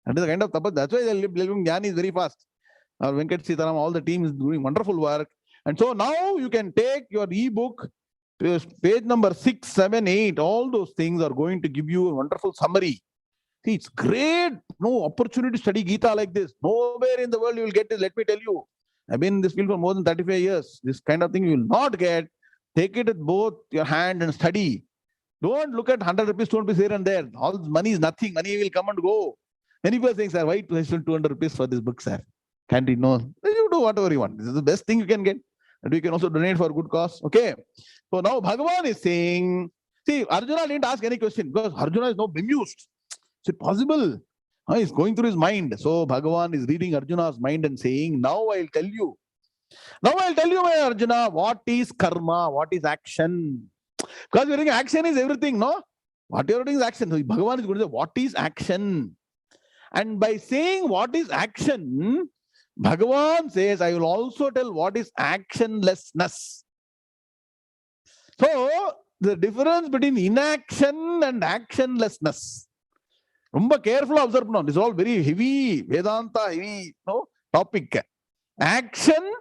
That is the kind of tapas. That's why the living jnani is very fast. Our Venkat Sitaram, all the team is doing wonderful work. And so now you can take your ebook, page number 6, 7, 8, all those things are going to give you a wonderful summary. See, it's great. No opportunity to study Gita like this. Nowhere in the world you will get it, let me tell you. I've been in this field for more than 35 years. This kind of thing you will not get. Take it with both your hand and study. Don't look at 100 rupees, 200 rupees here and there. All money is nothing. Money will come and go. Many people saying, sir, why to spend 200 rupees for this book, sir? Can't you know? You do whatever you want. This is the best thing you can get. And we can also donate for good cause. Okay. So now Bhagavan is saying, see, Arjuna didn't ask any question because Arjuna is now bemused. Is it possible? He's going through his mind. So Bhagavan is reading Arjuna's mind and saying, now I'll tell you. Now I'll tell you, my Arjuna, what is karma, what is action. Because you're doing action is everything, no? What you're doing is action. So Bhagavan is going to say, what is action? And by saying what is action, Bhagavan says, I will also tell what is actionlessness. So the difference between inaction and actionlessness. Rumba careful observe. This is all very heavy, Vedanta heavy topic. Action,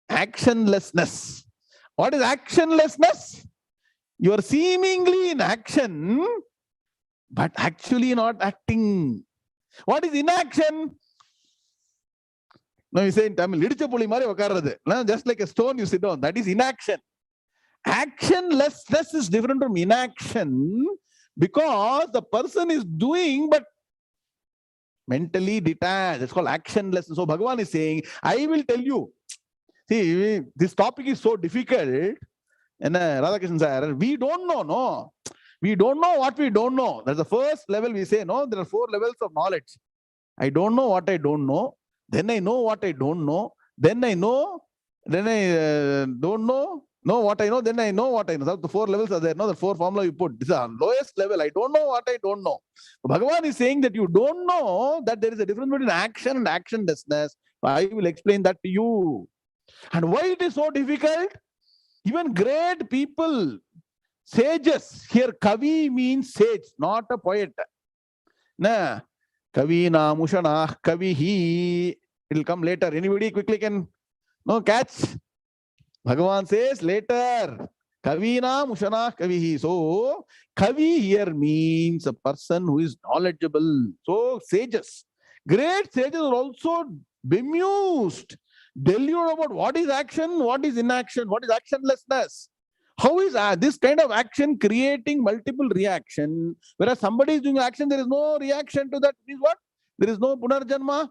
actionlessness. What is actionlessness? You are seemingly in action, but actually not acting. What is inaction? Now you say in Tamil, just like a stone you sit on. That is inaction. Actionlessness is different from inaction because the person is doing but mentally detached. It's called actionlessness. So Bhagavan is saying, I will tell you. See, this topic is so difficult. And Radhakrishnan sir, we don't know, no. We don't know what we don't know. That's the first level we say, no. There are 4 levels of knowledge. I don't know what I don't know. Then I know what I don't know. Then I know. Then I don't know. Know what I know. Then I know what I know. So the 4 levels are there. No, the 4 formula you put. This is the lowest level. I don't know what I don't know. So Bhagavan is saying that you don't know that there is a difference between action and actionlessness. I will explain that to you. And why it is so difficult? Even great people, sages. Here, Kavi means sage, not a poet. Nah. Kavi na mushana kavihi. It will come later. Anybody quickly can catch? Bhagavan says later. Kavina mushana kavihi. So, Kavi here means a person who is knowledgeable. So, sages. Great sages are also bemused, deluded about what is action, what is inaction, what is actionlessness. How is this kind of action creating multiple reaction? Whereas somebody is doing action, there is no reaction to that. Means what? There is no punarjanma.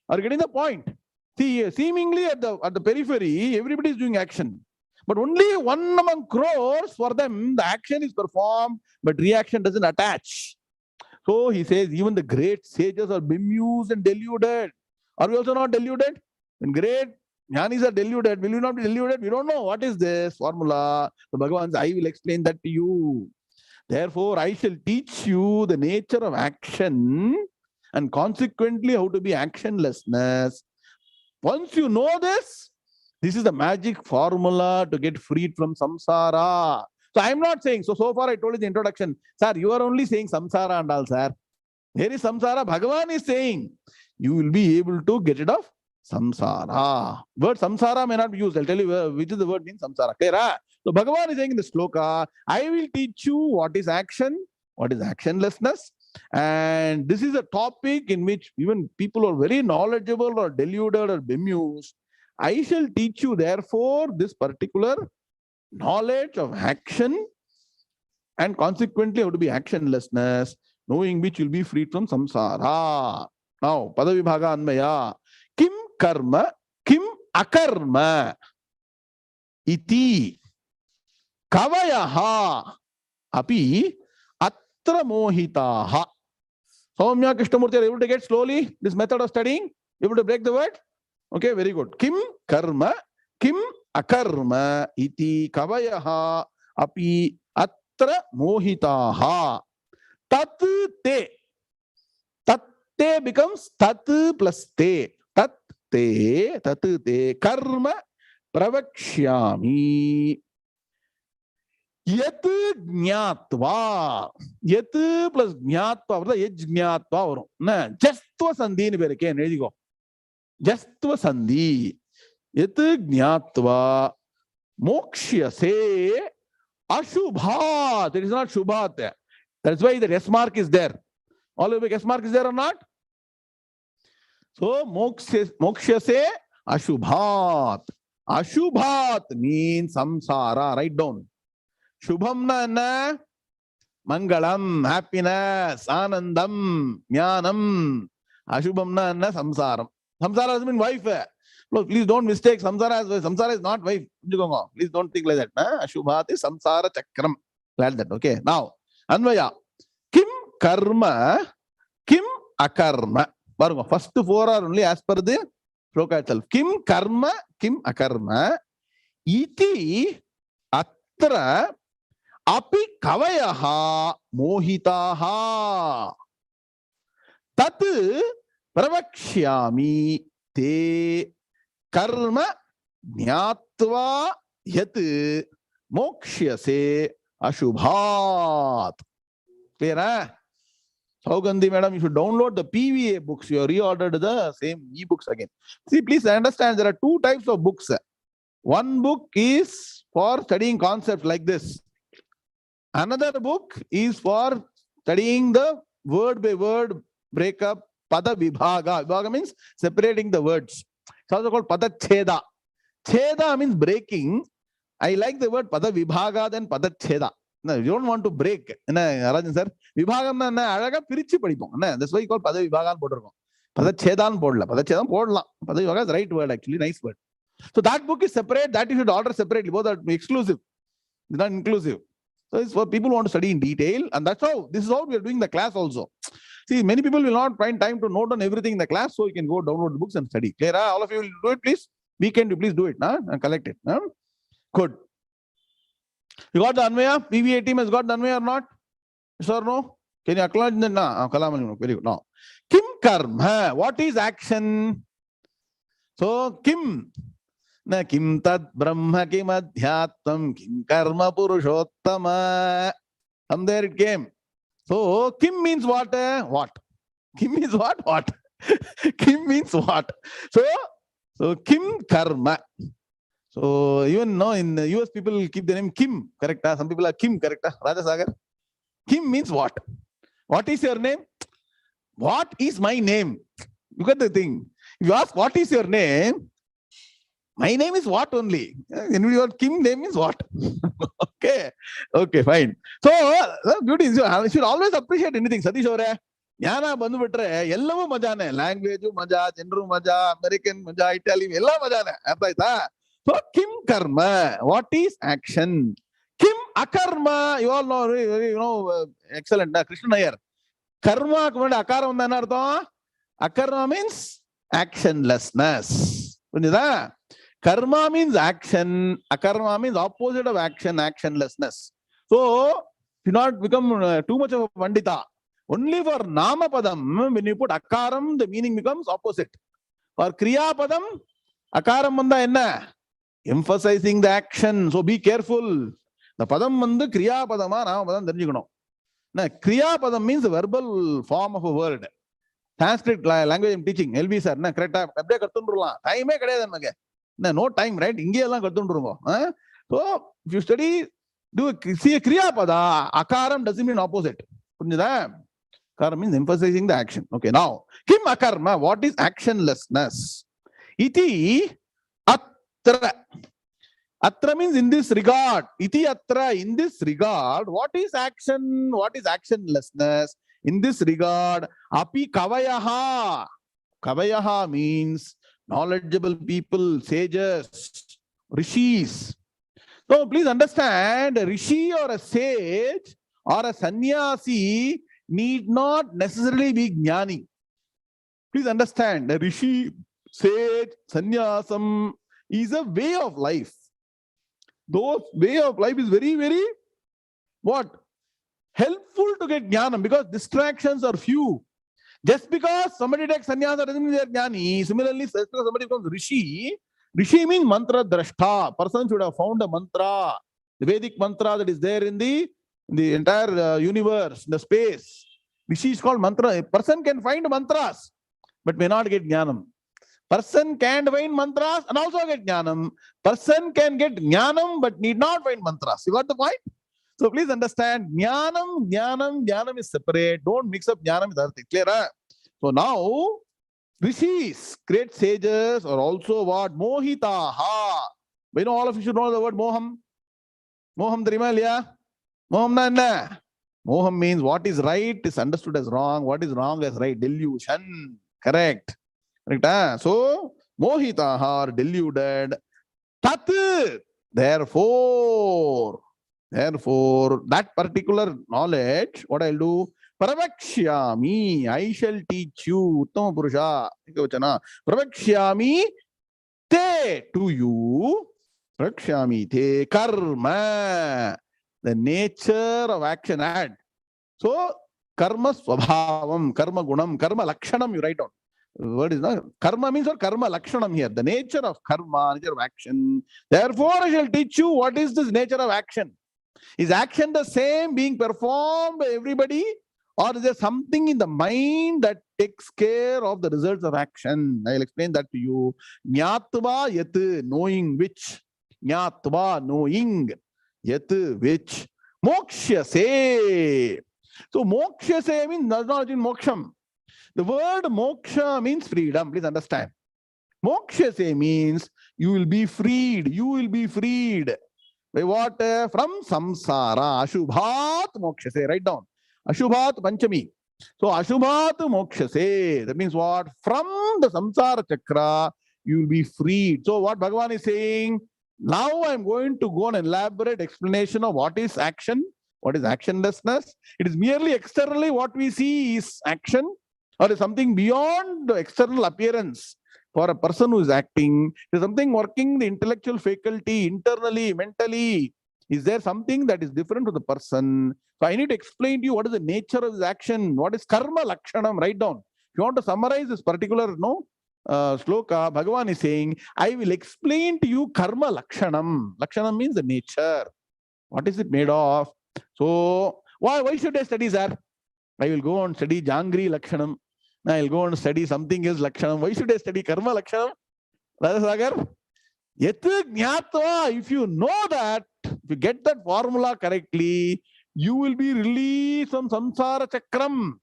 Are you getting the point? See, seemingly at the periphery, everybody is doing action. But only one among crores, for them, the action is performed, but reaction doesn't attach. So he says, even the great sages are bemused and deluded. Are we also not deluded? When great jnanis are deluded, will you not be deluded? We don't know. What is this formula? So Bhagavan says, I will explain that to you. Therefore, I shall teach you the nature of action. and consequently how to be actionlessness. Once you know this, this is the magic formula to get freed from samsara. So I'm not saying, so far I told you the introduction, sir, you are only saying samsara and all, sir. There is samsara. Bhagavan is saying you will be able to get rid of samsara. Word samsara may not be used. I'll tell you which is the word means samsara. Clear? So Bhagavan is saying in the sloka, I will teach you what is action, what is actionlessness. And this is a topic in which even people who are very knowledgeable or deluded or bemused, I shall teach you therefore this particular knowledge of action and consequently how to be actionlessness, knowing which you'll be freed from samsara. Now, Padavibhaga Anmaya, Kim Karma, Kim Akarma, Iti, Kavayaha, Api, Atra Mohitaha. Soumya Krishnamurti, are you able to get slowly this method of studying? You able to break the word? Okay, very good. Kim Karma, Kim Akarma, Iti, Kavayaha, Api, Atra Mohitaha. Tat te. Tat te becomes tat plus te. Tat te, karma pravakshyami. Yat jnatva. Yat plus jnatva, yaj jnatva varum. Jastva sandhi nu peru ken ezhiko. Jastva sandhi. Yat jnatva mokshyase ashubhat. It is not shubhat. That's why the S mark is there. All of the S mark is there or not? So mokshase ashubhat. Ashubhat means samsara. Write down. Shubham na mangalam, happiness, anandam, jnanam. Ashubham na samsaram. Samsara doesn't mean wife. Please don't mistake. Samsara is wife. Samsara is not wife. Please don't think like that. Ashubhat is samsara chakram. Glad that. Okay. Now, Anvaya. Kim karma, kim akarma. First four are only as per the shloka itself. Kim karma, kim akarma. Iti atra api kavayaha mohitaha. Tat pravakshyami te karma jnatva yat mokshyase ashubhat. Clear? Saugandhi madam, you should download the PVA books. You have reordered the same e-books again. See, please understand there are two types of books. One book is for studying concepts like this. Another book is for studying the word by word breakup, pada vibhaga. Vibhaga means separating the words. It's also called pada cheda. Cheda means breaking. I like the word pada vibhaga than pada cheda. No, you don't want to break. Rajan sir, vibhagam na alaga pirichi padipom. That's why you call pada vibhagan podarkom. Pada chedan podla. Pada chedan podla. Pada vibhaga is the right word actually, nice word. So that book is separate. That you should order separately. Both are exclusive. It's not inclusive. So it's for people who want to study in detail, and that's how this is how we are doing the class also. See, many people will not find time to note on everything in the class, so you can go download the books and study. Clear? All of you will do it, please. Weekend, you please do it, and collect it. Good. You got the Anvaya? PVA team has got the Anvaya or not? Yes or no? Can you acknowledge that? No. Very good. No. Kim karma. What is action? So, Kim. Na kim tad brahma kim adhyatvam kim karma purushottama. From there it came. So, Kim means what? What? Kim means what? What? Kim means what? So Kim karma. So even now in the US people keep the name Kim, correct? Some people are Kim, correct? Rajasagar. Kim means what? What is your name? What is my name? Look at the thing. If you ask what is your name, my name is what only. And your Kim name is what? Okay, fine. So beauty is you should always appreciate anything. Satish Ore. Jnana bandu bitre ellavu majane. Language maja, gender maja, American maja, Italian ella majane. Artha. So Kim karma. What is action? Kim akarma. You all know, excellent. Krishna Iyer. Karma akara undana artham. Akarma means actionlessness. Karma means action. Akarma means opposite of action, actionlessness. So do not become too much of a pandita. Only for nama padam, when you put akaram, the meaning becomes opposite. For kriya padam, akaram vanda enna? Emphasizing the action. So be careful. The padam vandu kriya padama, nama padam therinjikkanum. Now, kriya padam means the verbal form of a word. Sanskrit language I'm teaching. LB sir, na correct. Abde kartundrulam. Time e kediyadhu namage. No time, right? Inge ellam kartundrungo. So if you study, see a kriya pada, akaram doesn't mean opposite. Akaram means emphasizing the action. Okay, now kim akarma? What is actionlessness? Iti atra. Atra means in this regard. Iti atra, in this regard. What is action? What is actionlessness? In this regard, api kavayaha. Kavayaha means knowledgeable people, sages, rishis. So please understand, a rishi or a sage or a sannyasi need not necessarily be jnani. Please understand, a rishi, sage, sannyasam is a way of life. Those way of life is very, very what? Helpful to get jnanam, because distractions are few. Just because somebody takes sannyasa doesn't mean they are jnani. Similarly, somebody becomes rishi. Rishi means mantra drashta. Person should have found a mantra, the Vedic mantra that is there in the entire universe, the space. Rishi is called mantra. A person can find mantras, but may not get jnanam. Person can find mantras and also get jnanam. Person can get jnanam but need not find mantras. You got the point? So please understand, jnanam is separate. Don't mix up jnanam with other things. Clear? Huh? So now, rishis, great sages, are also what? Mohitaha. We know all of you should know the word moham. Moham therima. Moham na enna? Moham means what is right is understood as wrong, what is wrong as right. Delusion. Correct. Correct? So, mohitaha are deluded. Tat, therefore, that particular knowledge, what I'll do? Pravakshyami, I shall teach you. Uttama Purusha. Pravakshyami te, to you. Pravakshyami te karma, the nature of action. Add. So, karma swabhavam, karma gunam, karma lakshanam, you write down. The word is not karma means or karma lakshanam here. The nature of karma, nature of action. Therefore, I shall teach you what is this nature of action. Is action the same being performed by everybody? Or is there something in the mind that takes care of the results of action? I'll explain that to you. Jnatva yat, knowing which. Jnatva, knowing. Yat, which. Mokshase. So mokshase means does not mean moksham. The word moksha means freedom. Please understand. Mokshase means you will be freed. You will be freed. By what? From samsara. Ashubhat mokshase. Write down. Ashubhat panchami. So ashubhat mokshase. That means what? From the samsara chakra, you will be freed. So what Bhagavan is saying, now I'm going to go on an elaborate explanation of what is action, what is actionlessness. It is merely externally what we see is action, or is something beyond the external appearance. For a person who is acting, there is something working the intellectual faculty internally, mentally. Is there something that is different to the person? So I need to explain to you what is the nature of this action. What is karma lakshanam? Write down. If you want to summarize this particular sloka, Bhagavan is saying, I will explain to you karma lakshanam. Lakshanam means the nature. What is it made of? So why should I study, sir? I will go and study Jangri lakshanam. I'll go and study something else lakshanam. Why should I study karma lakshanam? Radhasagar? Yat jnatva, if you know that, if you get that formula correctly, you will be released from samsara chakram.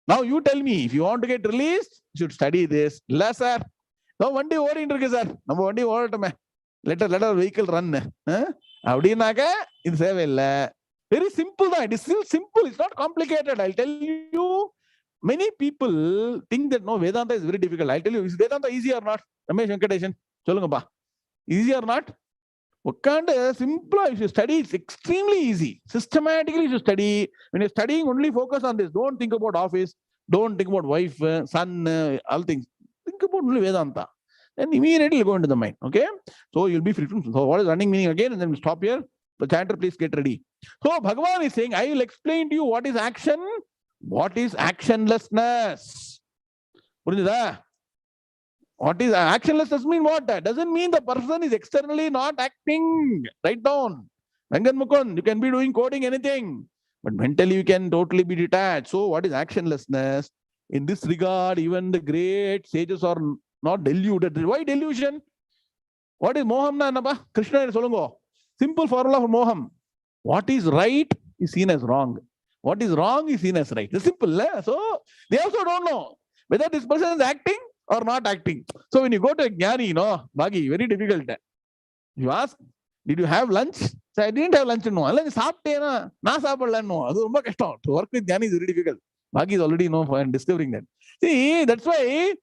Now you tell me, if you want to get released, you should study this. La sir. Now one day over interview, sir. Number one day over to me. Let our vehicle run. Very simple. It is still simple. It's not complicated. I'll tell you. Many people think that no, Vedanta is very difficult. I'll tell you, is Vedanta easy or not? Ramesh Venkateshan, easy or not? What kind of simple? If you study, it's extremely easy. Systematically, you should study. When you're studying, only focus on this. Don't think about office. Don't think about wife, son, all things. Think about only Vedanta. Then immediately go into the mind. Okay? So you'll be free from. So what is running meaning again? And then we stop here. The chanter, please get ready. So Bhagavan is saying, I will explain to you what is action, what is actionlessness. What is actionlessness mean? What? Doesn't mean the person is externally not acting. Write down. Vengan Mukund, you can be doing coding, anything. But mentally you can totally be detached. So what is actionlessness? In this regard, even the great sages are not deluded. Why delusion? What is moham na napa? Krishna is solungo. Simple formula for moham. What is right is seen as wrong. What is wrong is seen as right. It's simple. So they also don't know whether this person is acting or not acting. So when you go to a jnani, Bhagi, very difficult. You ask, did you have lunch? So I didn't have lunch. No. To work with jnani is very difficult. Bhagi is already discovering that. See, that's why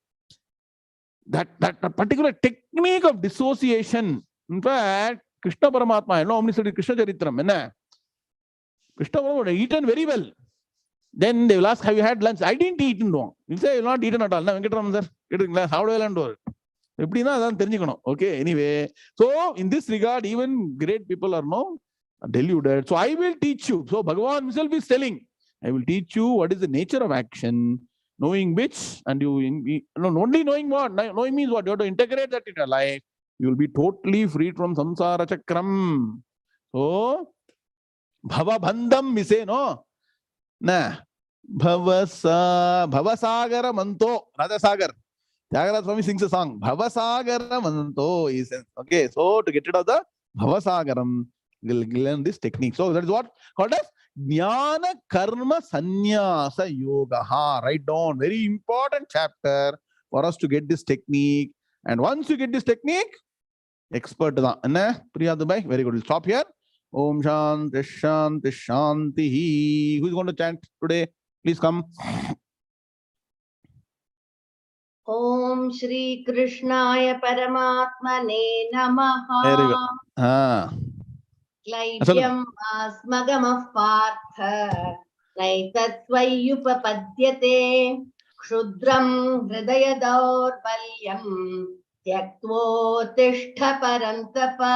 that particular technique of dissociation, in fact, Krishna Paramatma, omniscient Krishna Charitram, Krishna would have eaten very well. Then they will ask, have you had lunch? I didn't eat. No. You say, you have not eaten at all. How do I learn to it? Okay, anyway. So, in this regard, even great people are deluded. So, I will teach you. So, Bhagavan himself is telling, I will teach you what is the nature of action, knowing which, and only knowing what. Knowing means what? You have to integrate that in your life. You will be totally freed from samsara chakram. So, bhavabandham, we say, no? Nah. Bhavasagara manto. Radha Sagar. Tyagaraja Swami sings a song. Bhavasagara manto. Okay, so to get rid of the Bhavasagaram, we'll learn this technique. So that is what called as Jnana Karma Sannyasa Yoga. Write down. Very important chapter for us to get this technique. And once you get this technique, expert. Priyadubai, very good. We'll stop here. Om Shanti Shanti Shanti. Who is going to chant today? Please come. Om Shri Krishnaya Paramatmane Namaha. Very good. Klaivyam asmagamah partha naitatvayupapadyate kshudram hridaya daurbalyam tyaktvotishtha parantapa.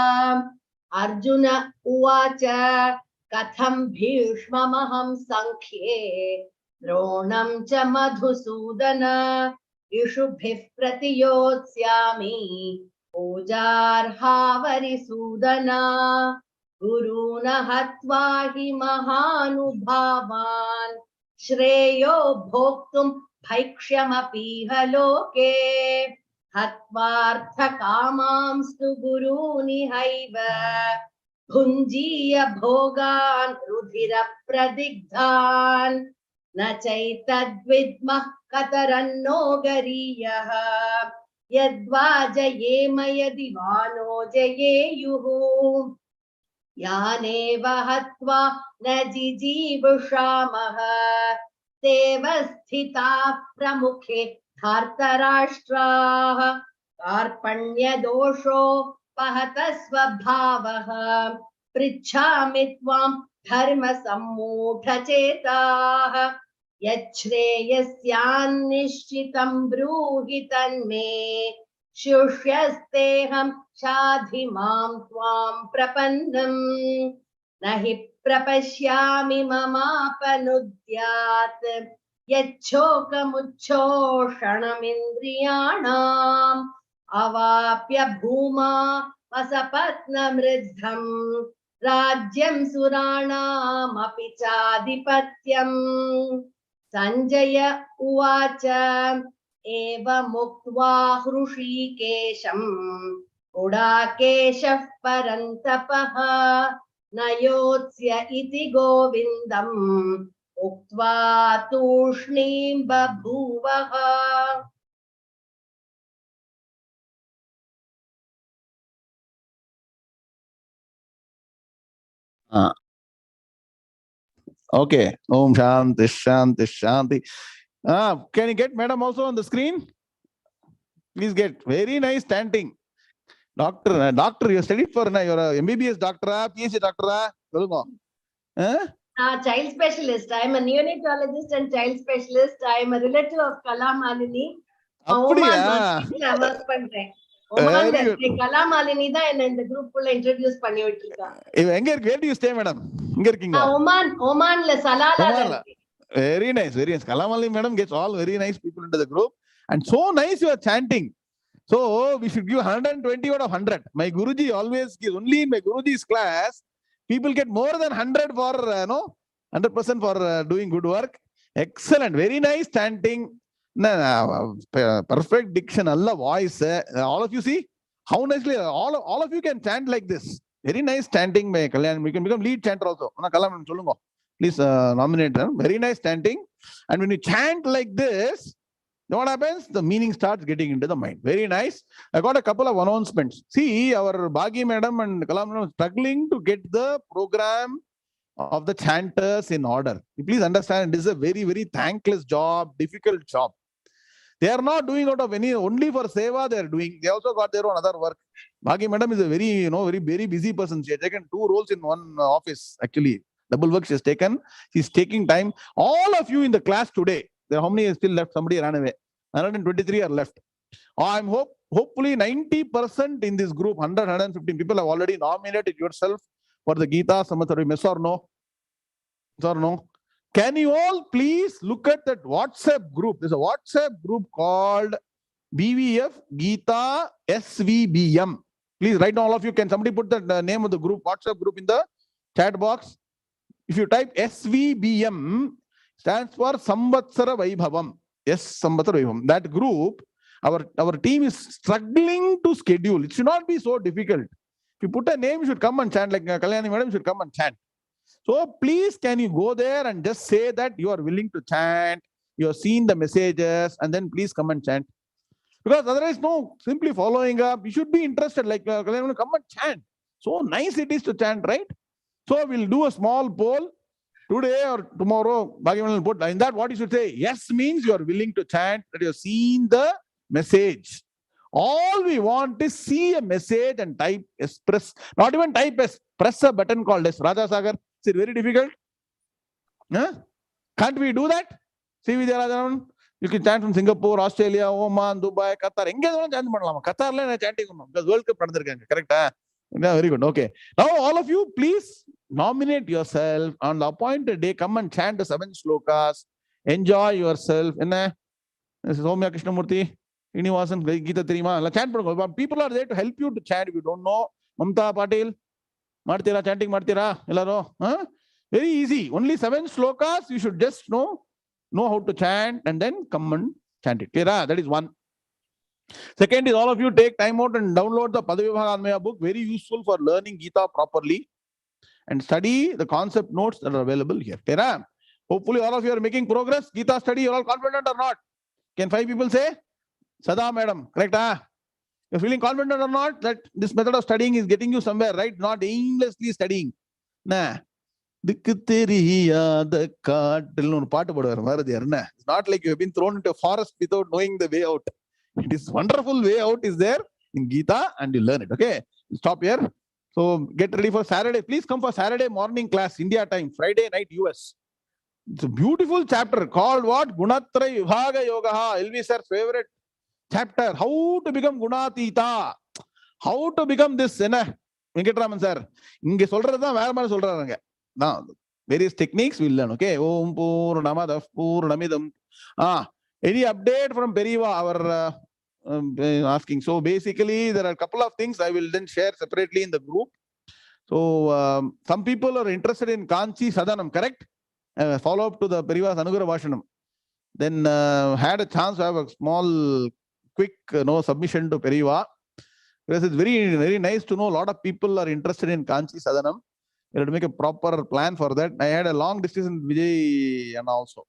Arjuna uvacha katham bhishmamaham sankhye dronam cha madhusudana ishubhih pratiyotsyami pujarha varisudana guruna hatva hi mahanubhavan shreyo bhoktum bhaikshyamapi haloke hatvartha kamamstu guruni haiva bhunjiya bhogan rudhira pradigdhan na chaitadvidmah kataranno gariyaha yadva jayema yadivano jayeyuhu yaneva hatva na jijivshamaha teva sthita pramukhe dhartarashtraha karpanya dosho pahata svabhavaha prichhami tvam dharma sammudha chetaha yachreyasyan nishchitam bruhi tanme shushyasteham shadhimam tvam prapannam nahi prapashyami mamapanudyat yacchokamuchchoshanamindriyanam avapya bhuma vasapatnamriddham rajyam suranam api chadipatyam. Sanjaya uvacha eva muktva hrushikesham udakeshah parantapaha nayotsya iti govindam uktva tushnim babhuvaha. Okay. Om Shanti Shanti Shanti. Can you get madam also on the screen? Please get. Very nice chanting. Doctor, you studied for you're a MBBS doctor, PhD doctor. Child specialist. I am a neonatologist and child specialist. I am a relative of Kalamalini. அப்படியா? work பண்றேன். Oman Very good. Kalamalini da என்ன இந்த குரூப்புக்குள்ள introduce பண்ணி விட்டுருக்கா. எங்க இருக்கு? Where do you stay, madam? இங்க இருக்கீங்களா? Omanல சலாலால Omanல. Very nice, very nice. Kalamali madam gets all very nice people into the group, and so nice you are chanting. So we should give 120 out of 100. My Guruji always gives, only in my Guruji's class, people get more than 100 for 100% for doing good work. Excellent, very nice chanting. Perfect diction, Allah voice. All of you see how nicely all of you can chant like this. Very nice chanting. My Kalyan, we can become lead chanter also. Please nominate them. Very nice chanting. And when you chant like this, what happens? The meaning starts getting into the mind. Very nice. I got a couple of announcements. See, our Bhagi madam and Kalam madam struggling to get the program of the chanters in order. You please understand, it is a very, very thankless job, difficult job. They are not doing out of any, only for seva they are doing. They also got their own other work. Bhagi madam is a very, very busy person. She has taken 2 roles in one office, actually. Double work she has taken. She's taking time. All of you in the class today, there are how many are still left? Somebody ran away. 123 are left. I'm hopefully 90% in this group, 115 people have already nominated yourself for the Gita Samvatsara. Yes or no? Yes or no? Can you all please look at that WhatsApp group? There's a WhatsApp group called BVF Gita 𝐤𝐚𝐫𝐚. Please write down, all of you. Can somebody put the name of the group, WhatsApp group, in the chat box? If you type 𝐤𝐵𝐚, stands for Samvatsara Vaibhavam. Yes, Samvatsara Vaibhavam. That group, our team is struggling to schedule. It should not be so difficult. If you put a name, you should come and chant. Like Kalyani madam should come and chant. So please, can you go there and just say that you are willing to chant, you have seen the messages, and then please come and chant. Because otherwise, no, simply following up, you should be interested. Like Kalyani, come and chant. So nice it is to chant, right? So we'll do a small poll today or tomorrow. Bhagavan will put in that what you should say. Yes means you are willing to chant, that you have seen the message. All we want is see a message and type express. Not even type press a button called as Raja Sagar. Is it very difficult? Huh? Can't we do that? See Vijayendra, you can chant from Singapore, Australia, Oman, Dubai, Qatar. Chant Qatar chanting because World Cup. Correct? Yeah, very good. Okay. Now all of you, please nominate yourself on the appointed day. Come and chant the 7 shlokas. Enjoy yourself. This is Omya Krishnamurthy. Srinivasan, Gita Therima. Chant. People are there to help you to chant if you don't know. Mamta Patil. Martira chanting Martira. Very easy. Only 7 shlokas. You should just know how to chant and then come and chant it. Clear? That is one. Second is, all of you take time out and download the Peetadipathi book. Very useful for learning Gita properly. And study the concept notes that are available here. Clear? Hopefully all of you are making progress. Gita study, you are all confident or not? Can 5 people say? Sada madam. Correct? You're feeling confident or not that this method of studying is getting you somewhere, right? Not aimlessly studying. It's not like you have been thrown into a forest without knowing the way out. It is wonderful way out is there in Gita and you learn it. Okay, stop here. So get ready for Saturday. Please come for Saturday morning class, India time, Friday night US. It's a beautiful chapter called what? Gunatraya Vibhaga Yoga. LV sir's favorite chapter. How to become Gunatita. How to become this. Venkatraman sir. Inge solradha vera mari solranga. Now various techniques we'll learn. Okay. Om Purnamadav Purnamidam. Any update from Periva, our asking? So basically, there are a couple of things I will then share separately in the group. So some people are interested in Kanchi Sadanam, correct? Follow up to the Periva's Anugrah Vashanam. Then had a chance to have a small, quick submission to Periva. Because it's very, very nice to know a lot of people are interested in Kanchi Sadanam. We have to make a proper plan for that. I had a long discussion with Vijayendra also.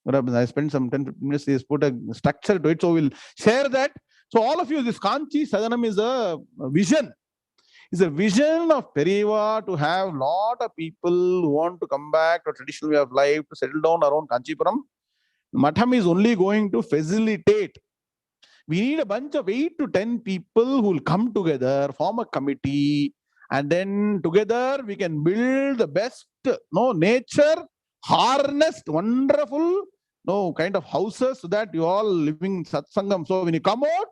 I spent some 10-15 minutes. He's put a structure to it. So we'll share that. So all of you, this Kanchi Sadanam is a vision. It's a vision of Periva to have a lot of people who want to come back to a traditional way of life, to settle down around Kanchipuram. Matham is only going to facilitate. We need a bunch of 8 to 10 people who will come together, form a committee, and then together we can build the best, nature, harnessed, wonderful, kind of houses so that you all living satsangam. So when you come out,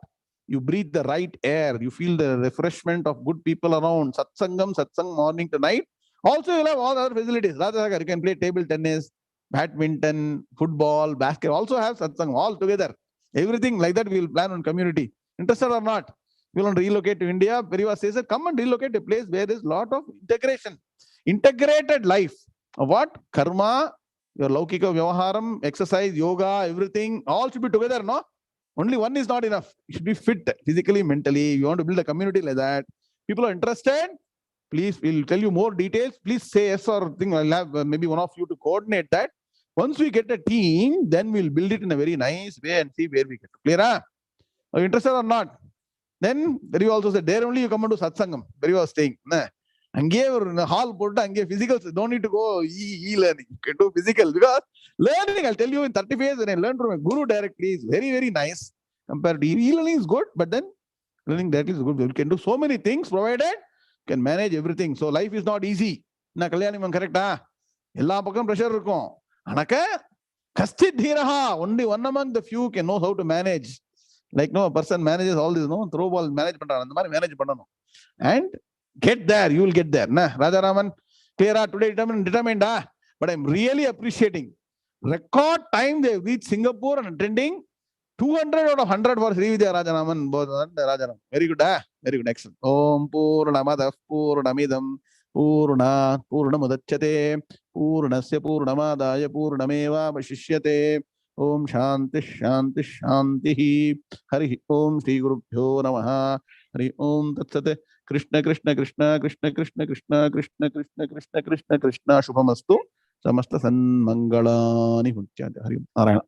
you breathe the right air, you feel the refreshment of good people around. Satsang morning to night. Also, you'll have all other facilities. Radhasagar, you can play table tennis, badminton, football, basketball. Also have satsang all together. Everything like that we will plan on community. Interested or not? We want to relocate to India. Periva says, come and relocate to a place where there is a lot of integration. Integrated life. What? Karma, your laukika vyavaharam, exercise, yoga, everything, all should be together, no? Only one is not enough. You should be fit physically, mentally. You want to build a community like that. People are interested. Please, we'll tell you more details. Please say yes or thing. I'll have maybe one of you to coordinate that. Once we get a team, then we'll build it in a very nice way and see where we get. Clear? Are you interested or not? Then Bhariva also said, there only you come into Satsangam. Bhariva was staying. In a hall, physical, don't need to go e-learning. You can do physical because learning, I'll tell you, in 35 years when I learned from a guru directly is very, very nice. Compared to e-learning is good, but then learning directly is good. You can do so many things provided you can manage everything. So life is not easy. Na Kalyani man correct? Ella pakam pressure irukum. Anaka kasthit dhiraha. Only one among the few can know how to manage. Like no, a person manages all this, no, throw ball manage manage and get there, you will get there. Nah, Rajaraman, clear today determined, but I'm really appreciating. Record time they reached Singapore and attending 200 out of 100 for Sri Vidya Rajaraman. Very good, very good, excellent. Om Purnamadav Purnamidam Purnat Purnamudachyate Purnasya Purnamadaya Purnameva Vashishyate. Om Shanti Shanti Shanti. Hari Om Shri Gurubhyo Namaha. Hari Om Tatsate. Krishna Krishna Krishna Krishna Krishna Krishna Krishna Krishna Krishna Krishna Krishna Shubhamastu. Samasta Sanmangalani Mutyate. Hari Om Narayana.